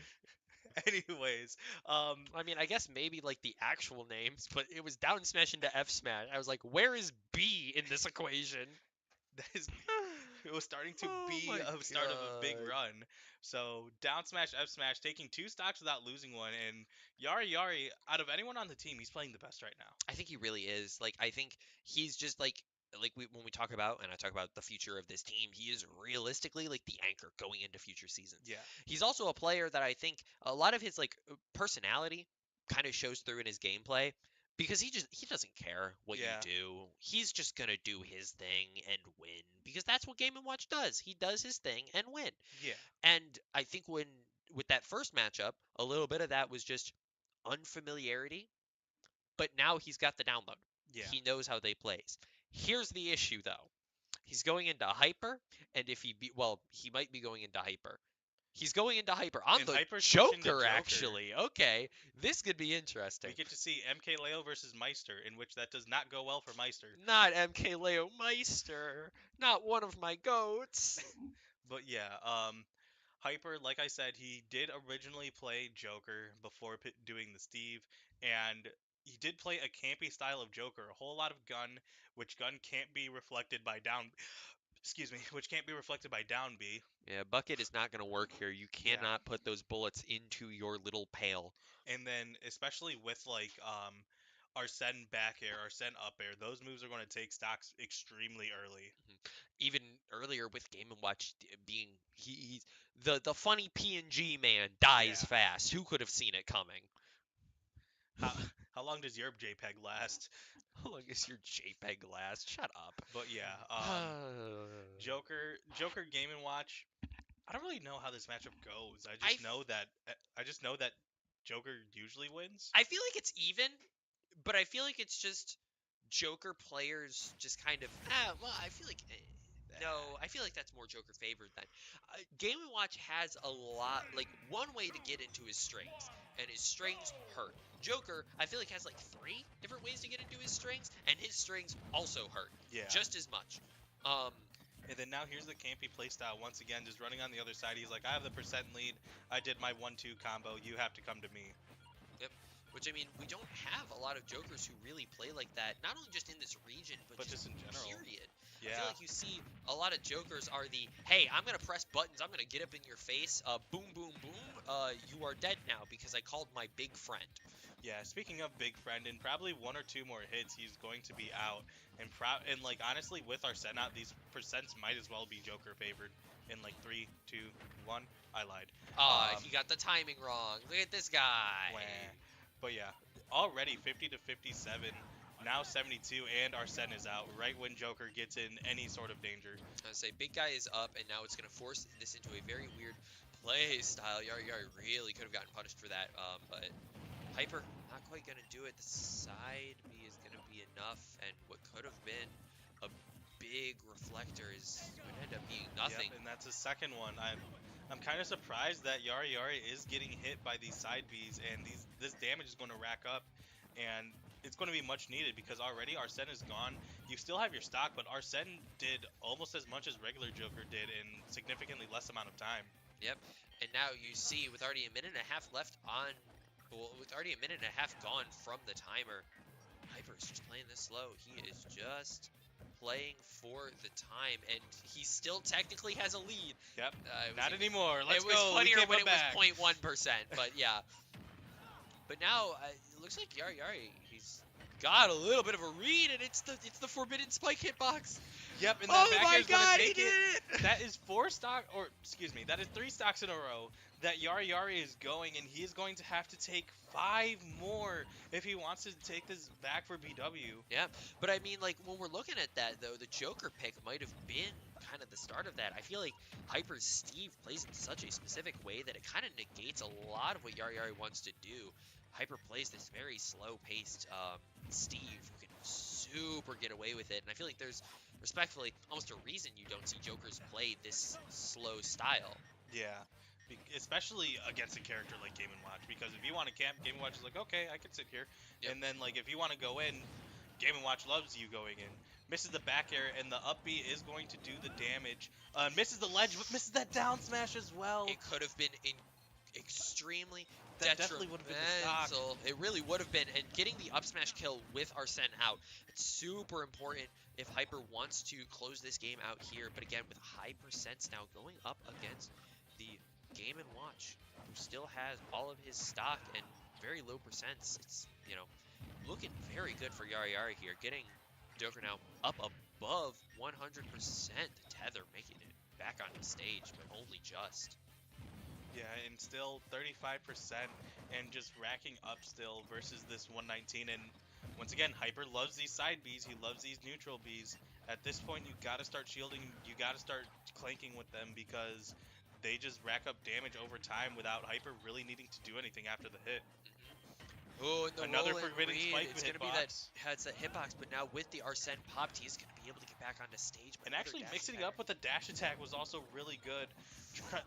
Anyways, I mean, I guess maybe like the actual names, but it was down smash into F smash. I was like, where is B in this equation? that is it was starting to Oh be my a start of a big god. run. So down smash F smash, taking 2 stocks without losing one, and Yari Yari, out of anyone on the team, he's playing the best right now. I think he really is. Like, I think he's just like like when we talk about, and I talk about the future of this team, he is realistically like the anchor going into future seasons. Yeah. He's also a player that I think a lot of his like personality kind of shows through in his gameplay because he doesn't care what you Yeah. do. He's just gonna do his thing and win because that's what Game and Watch does. He does his thing and win. Yeah. And I think when with that first matchup, a little bit of that was just unfamiliarity, but now he's got the download. Yeah. He knows how they plays. Here's the issue though. He's going into hyper, and if he might be going into hyper. He's going into hyper on And the Hyper switching to Joker, Joker. actually. Okay, this could be interesting. We get to see MK Leo versus Meister, in which that does not go well for Meister. Not MK Leo Meister, not one of my goats. But yeah, Hyper, like I said, he did originally play Joker before doing the Steve, and he did play a campy style of Joker, a whole lot of gun, which gun can't be reflected by down. Excuse me, which can't be reflected by down B. Yeah, bucket is not going to work here. You Yeah, cannot put those bullets into your little pail. and then especially with like Arsene back air, Arsene up air, those moves are going to take stocks extremely early. Even earlier with Game and Watch being he's the funny PNG man dies Yeah. fast. Who could have seen it coming? How how long does your JPEG last? How long is your JPEG last? Shut up. But yeah, Joker Game and Watch. I don't really know how this matchup goes. I I just know that Joker usually wins. I feel like it's even, but I feel like it's just Joker players just kind of well, I feel like no, I feel like that's more Joker favored than Game and Watch has a lot like one way to get into his strings, and his strings hurt. Joker, I feel like has like 3 different ways to get into his strings, and his strings also hurt Yeah. just as much. Um, And then now here's the campy playstyle once again, just running on the other side. He's like, I have the percent lead. I did my 1-2 combo. You have to come to me. Yep. Which I mean, we don't have a lot of Jokers who really play like that. Not only just in this region, but just in general. period. I Yeah. feel like you see a lot of Jokers are the, hey, I'm gonna press buttons, I'm gonna get up in your face, boom, boom, boom. You are dead now because I called my big friend. Yeah, speaking of big friend, in probably 1 or 2 more hits, he's going to be out. And like honestly, with Arsene out, these percents might as well be Joker favored. In like 3, 2, 1. I lied. He got the timing wrong. Look at this guy. Wah. But yeah, already 50 to 57. Now 72, and Arsene is out right when Joker gets in any sort of danger. I would say big guy is up, and now it's gonna force this into a very weird play style. Yari really could have gotten punished for that, but Hyper not quite gonna do it. The side B is gonna be enough, and what could have been a big reflector is going to end up being nothing. Yep, and that's his second one. I'm kind of surprised that Yari is getting hit by these side Bs, and this damage is going to rack up, and it's going to be much needed because already Arsene is gone. You still have your stock, but Arsene did almost as much as regular Joker did in significantly less amount of time. Yep, and now you see with already a minute and a half left on, well, with already a minute and a half gone from the timer, Hyper's just playing this slow. He is just playing for the time, and he still technically has a lead. Yep, not anymore. Let's go. It was funnier when it was 0.1%, but yeah. But now it looks like Yari, he's got a little bit of a read, and it's the forbidden spike hitbox. Yep, and that back air's gonna take he did it. That is 4 stock, or excuse me, that is 3 stocks in a row that Yari is going, and he is going to have to take 5 more if he wants to take this back for BW. Yeah, but I mean, like, when we're looking at that, though, the Joker pick might have been kind of the start of that. I feel like Hyper's Steve plays in such a specific way that it kind of negates a lot of what Yari wants to do. Hyper plays this very slow-paced Steve who can super get away with it, and I feel like there's, respectfully, almost a reason you don't see Jokers play this slow style. Yeah. Especially against a character like Game & Watch, because if you want to camp, Game & Watch is like, okay, I can sit here. Yep. And then, like, if you want to go in, Game & Watch loves you going in. Misses the back air, and the up B is going to do the damage. Misses the ledge, but misses that down smash as well. It could have been extremely that definitely would have been the stock. It really would have been, and getting the up smash kill with Arsene out, it's super important if Hyper wants to close this game out here. But again, with high percents now going up against the Game & Watch, who still has all of his stock and very low percents, it's, you know, looking very good for Yari here. Getting Joker now up above 100%. The Tether making it back onto stage, but only just. Yeah, and still 35% and just racking up still versus this 119. And once again, Hyper loves these side Bs. He loves these neutral Bs. At this point, you got to start shielding. You got to start clanking with them because they just rack up damage over time without Hyper really needing to do anything after the hit. Oh, and the Another roll and forbidden read, spike it's going to be that, hitbox. yeah, it's that hitbox, but now with the Arsene popped, he's going to be able to get back onto stage. But And another actually dash mixing it attack. up with the dash attack was also really good.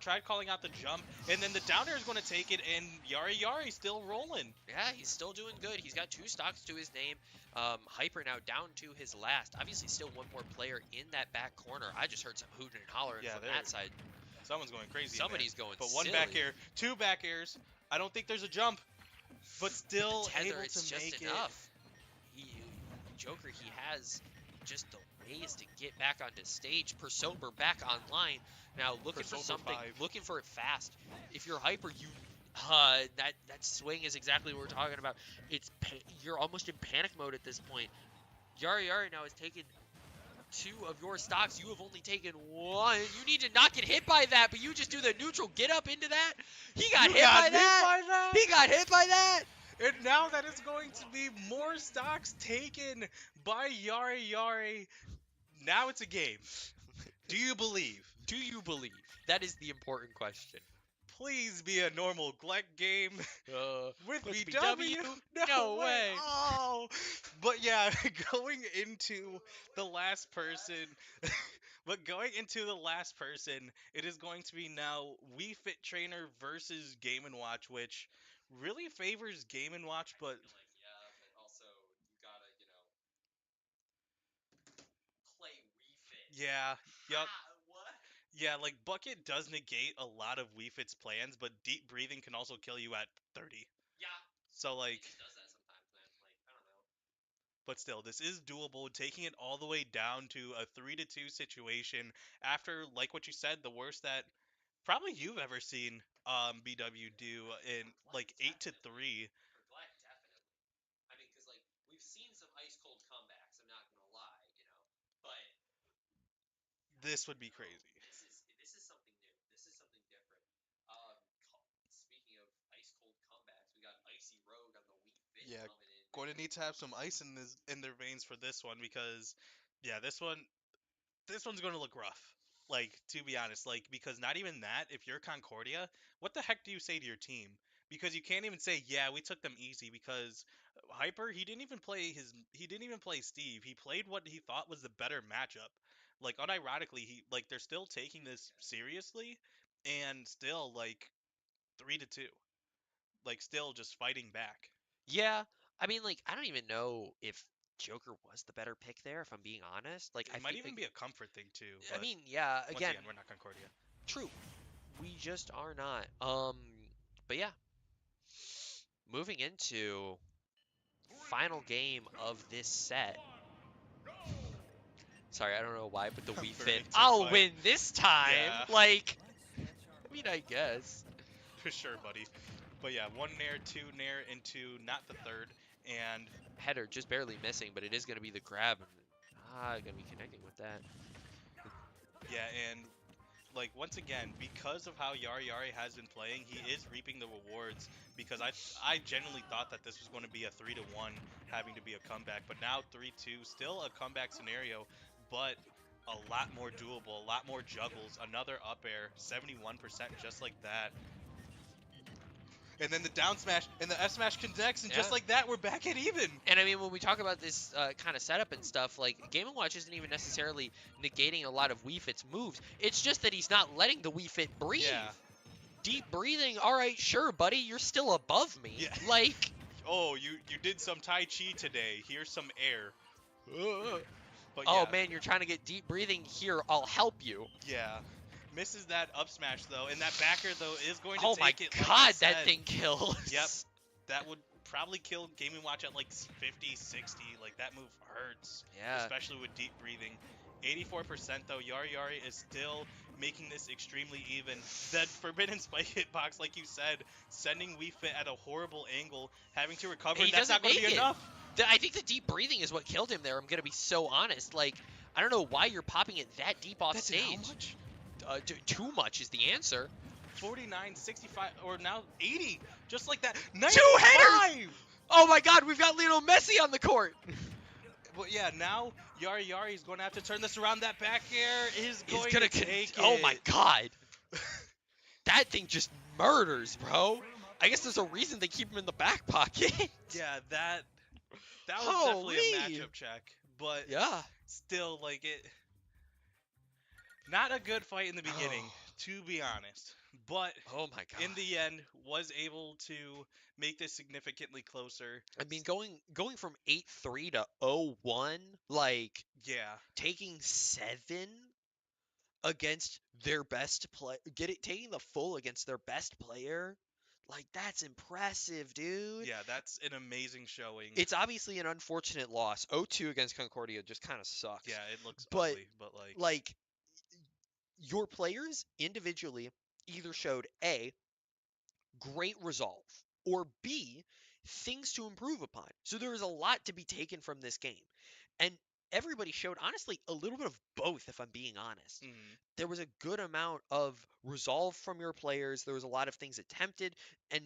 Tried calling out the jump, and then the down air is going to take it, and Yari still rolling. Yeah, he's still doing good. He's got 2 stocks to his name. Hyper now down to his last. Obviously, still one more player in that back corner. I just heard some hooting and hollering from that side. Someone's going crazy. Somebody's going But silly. one back air, 2 back airs. I don't think there's a jump, but still the tether, able it's to just make enough. Joker, he has just the ways to get back onto stage. Persober back online. Now looking for something, looking for it fast. If you're Hyper, you that swing is exactly what we're talking about. You're almost in panic mode at this point. Yari now has taken 2 of your stocks. You have only taken 1. You need to not get hit by that, but you just do the neutral get up into that. He got hit by that. He got hit by that. And now that is going to be more stocks taken by Yari. Now it's a game. Do you believe? Do you believe? That is the important question. Please be a normal GLEC game with BW? No way. Oh, but yeah, going into the last person. But going into the last person, it is going to be now Wii Fit Trainer versus Game & Watch, which really favors Game & Watch, but but also you gotta, play Wii Fit. yeah, yup. What? Yeah, like Bucket does negate a lot of Wii Fit's plans, but deep breathing can also kill you at 30. Yeah. So like, He just does that sometimes, man. Like, I don't know. but still, this is doable. Taking it all the way down to a 3-2 situation after, like what you said, the worst that probably you've ever seen BW do in like 8-3. For Black, definitely. I mean, because like we've seen some ice cold comebacks. I'm not gonna lie, but This would be crazy. this is something new. This is something different. Speaking of ice cold comebacks, we got Icy Rogue on the Wii Fit coming in. Going to need to have some ice in their veins for this one because, yeah, this one's going to look rough. Like, to be honest, like, because not even that, if you're Concordia, what the heck do you say to your team? Because you can't even say, yeah, we took them easy, because Hyper, he didn't even play Steve. He played what he thought was the better matchup. Like, unironically, they're still taking this seriously, and still, like, 3-2. Like, still just fighting back. Yeah, I mean, like, I don't even know if Joker was the better pick there, if I'm being honest. Like, It might even be a comfort thing, too. I mean, yeah, Once again, we're not Concordia. true. We just are not. But yeah, moving into final game of this set. Sorry, I don't know why, but the Wii Fit. I'll win this time. Yeah. Like, I mean, I guess. For sure, buddy. But yeah, 1 nair, 2 nair into not the third, and Header just barely missing, but it is going to be the grab. Going to be connecting with that. yeah, and like once again, because of how Yari has been playing, he is reaping the rewards. Because I genuinely thought that this was going to be a 3-1, having to be a comeback, but now 3-2, still a comeback scenario, but a lot more doable, a lot more juggles. Another up air, 71%, just like that. And then the down smash and the F smash connects, and just like that, we're back at even. And I mean, when we talk about this kind of setup and stuff, like Game & Watch isn't even necessarily negating a lot of Wii Fit's moves. It's just that he's not letting the Wii Fit breathe. Yeah. Deep breathing. All right, sure, buddy. You're still above me. Yeah. Like. Oh, you did some Tai Chi today. Here's some air. But oh yeah. man, you're trying to get deep breathing here. I'll help you. Yeah. Misses that up smash though, and that backer though is going to oh take it. Oh my god, that thing kills. Yep. That would probably kill Game & Watch at like 50, 60. Like that move hurts. Yeah. Especially with deep breathing. 84% though. Yari is still making this extremely even. That forbidden spike hitbox, like you said, sending Wii Fit at a horrible angle, having to recover, and that's not going to be enough. I think the deep breathing is what killed him there. I'm going to be so honest. Like, I don't know why you're popping it that deep off That's in how stage. much? Too much is the answer. 49, 65, or now 80. Just like that. Two headers! 95! Oh my God, we've got Lionel Messi on the court. But yeah, now Yari is going to have to turn this around. That back air is He's going gonna to take Oh my it. God, that thing just murders, bro. I guess there's a reason they keep him in the back pocket. Yeah, that was definitely a Holy. matchup check, but Yeah. still, like it. Not a good fight in the beginning, Oh. to be honest. But Oh my God. in the end, was able to make this significantly closer. I mean, going from 8-3 to 0-1, like Yeah, taking 7 against their best play, taking the full against their best player, like that's impressive, dude. yeah, that's an amazing showing. It's obviously an unfortunate loss. 0-2 against Concordia just kind of sucks. Yeah, it looks But ugly, but like your players individually either showed A, great resolve, or B, things to improve upon. So there is a lot to be taken from this game. And everybody showed, honestly, a little bit of both, if I'm being honest. mhm, There was a good amount of resolve from your players. There was a lot of things attempted. And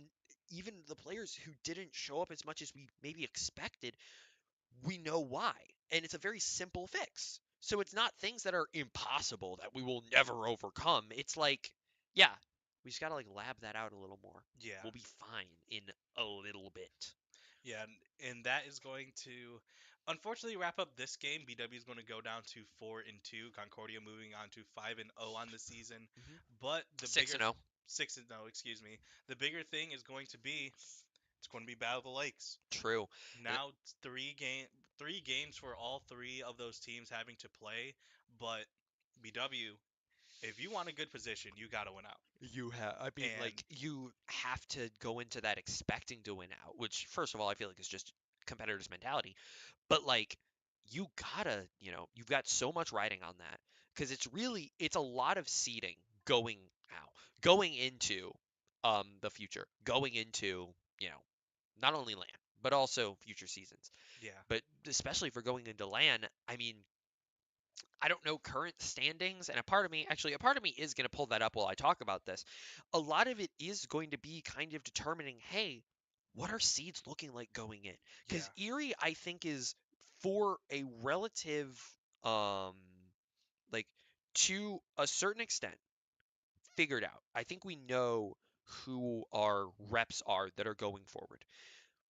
even the players who didn't show up as much as we maybe expected, we know why. And it's a very simple fix. So it's not things that are impossible that we will never overcome. It's like, yeah, we just gotta like lab that out a little more. yeah, We'll be fine in a little bit. yeah, and that is going to unfortunately wrap up this game. BW is going to go down to 4-2. Concordia moving on to 5-0 on the season. Hmm. But the Six bigger and zero. 6-0, excuse me. The bigger thing is going to be it's going to be Battle of the Lakes. True. Uh, Now it's 3 games for all three of those teams having to play, but BW, if you want a good position, you got to win out. You have, I mean, And like, you have to go into that expecting to win out, which, first of all, I feel like is just competitors' mentality. But, like, you gotta, you've got so much riding on that because it's a lot of seeding going out, going into the future, going into, you know, not only LAN, but also future seasons. yeah, But especially for going into LAN, I mean, I don't know current standings, and a part of me is going to pull that up while I talk about this. A lot of it is going to be kind of determining, hey, what are seeds looking like going in? Because yeah, Erie, I think, is for a relative, um, like to a certain extent, figured out. I think we know who our reps are that are going forward.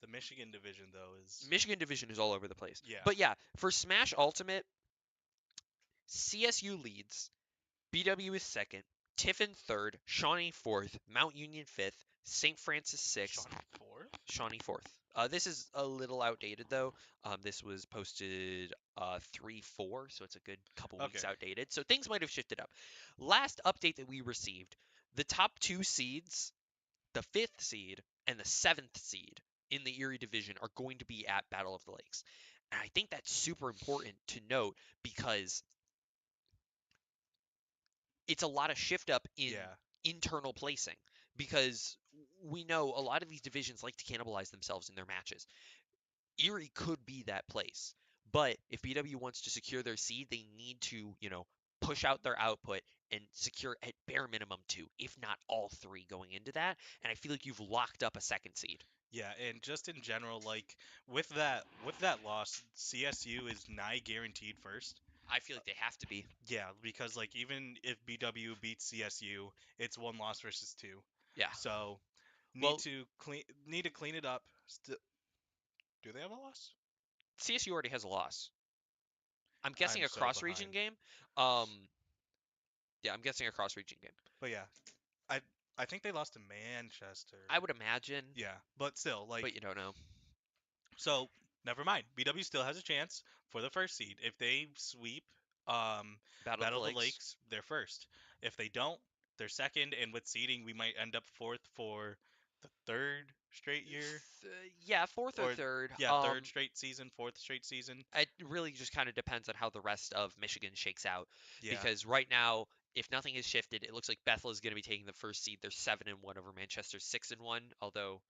the Michigan division though is Michigan division is all over the place. yeah, But yeah, for Smash Ultimate, CSU leads, BW is second, Tiffin third, Shawnee fourth, Mount Union fifth, St. Francis sixth, Shawnee 4. Shawnee fourth. This is a little outdated though. This was posted 3-4, so it's a good couple weeks Okay, outdated. So things might have shifted up. Last update that we received, the top 2 seeds, the fifth seed and the seventh seed in the Erie division are going to be at Battle of the Lakes. And I think that's super important to note because it's a lot of shift up in yeah, internal placing because we know a lot of these divisions like to cannibalize themselves in their matches. Erie could be that place. But if BW wants to secure their seed, they need to, push out their output and secure at bare minimum 2, if not all 3 going into that. And I feel like you've locked up a second seed. yeah, and just in general, like with that loss, CSU is nigh guaranteed first. I feel like they have to be. Yeah, because like even if BW beats CSU, it's one loss versus two. Yeah. So Well, need to clean it up. Do they have a loss? CSU already has a loss. I'm I'm guessing a so cross-region behind. game. Um, yeah, I'm guessing a cross-region game. But yeah, I I think they lost to Manchester. I would imagine, Yeah, but still, but like, you don't know. so never mind. BW still has a chance for the first seed. If they sweep um Battle of Battle the of the Lakes. Lakes, they're first. If they don't, they're second. And with seeding, we might end up fourth for the third straight year, Yeah, fourth or or third. yeah, third straight season, fourth straight season. It really just kind of depends on how the rest of Michigan shakes out. Yeah, Because right now, if nothing has shifted, it looks like Bethel is going to be taking the first seed. They're 7-1 over Manchester, 6-1. Although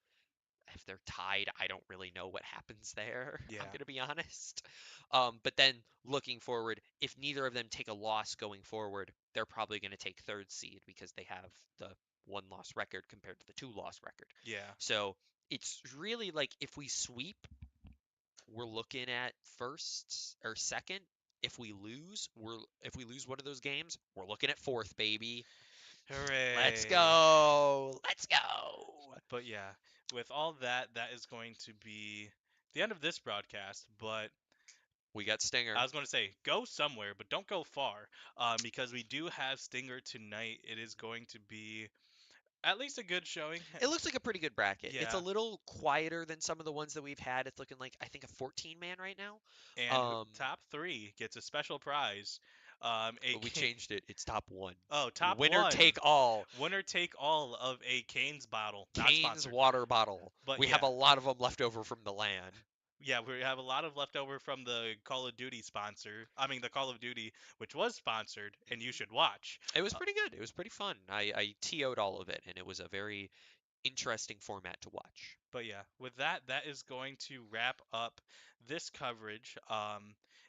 if they're tied, I don't really know what happens there. I'm Yeah. gonna be honest. But then looking forward, if neither of them take a loss going forward, they're probably gonna take third seed because they have the one loss record compared to the two loss record. Yeah. So it's really like if we sweep, we're looking at first or second. If we lose one of those games, we're looking at fourth, baby. Let's Hooray. go. Let's go. But yeah, with all that, that is going to be the end of this broadcast. But We got I Stinger. was going to say, go somewhere, but don't go far, because we do have Stinger tonight. It is going to be at least a good showing. It looks like a pretty good bracket. It's a Yeah, little quieter than some of the ones that we've had. It's looking like I think a 14 man right now. and Um, top three gets a special prize. A we changed it. It's top one. oh, top Winner one, take all. winner take all of a Cane's bottle, not Cane's sponsored, water bottle. but We have yeah. a lot of them left over from the LAN. Yeah, we have a lot of leftover from the Call of Duty sponsor. I mean, the Call of Duty, which was sponsored, and you should watch. It was Uh, pretty good. It was pretty fun. I TO'd all of it, and it was a very interesting format to watch. but yeah, with that, that is going to wrap up this coverage.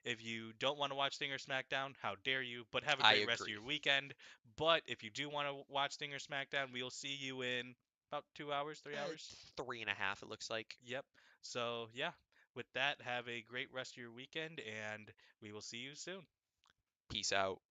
If you don't want to watch Stinger SmackDown, how dare you? But have a I great rest of agree. your weekend. But if you do want to watch Stinger SmackDown, we'll see you in about 2 hours, 3 hours. Three and a half, it looks like. Yep. So yeah, with that, have a great rest of your weekend, and we will see you soon. Peace out.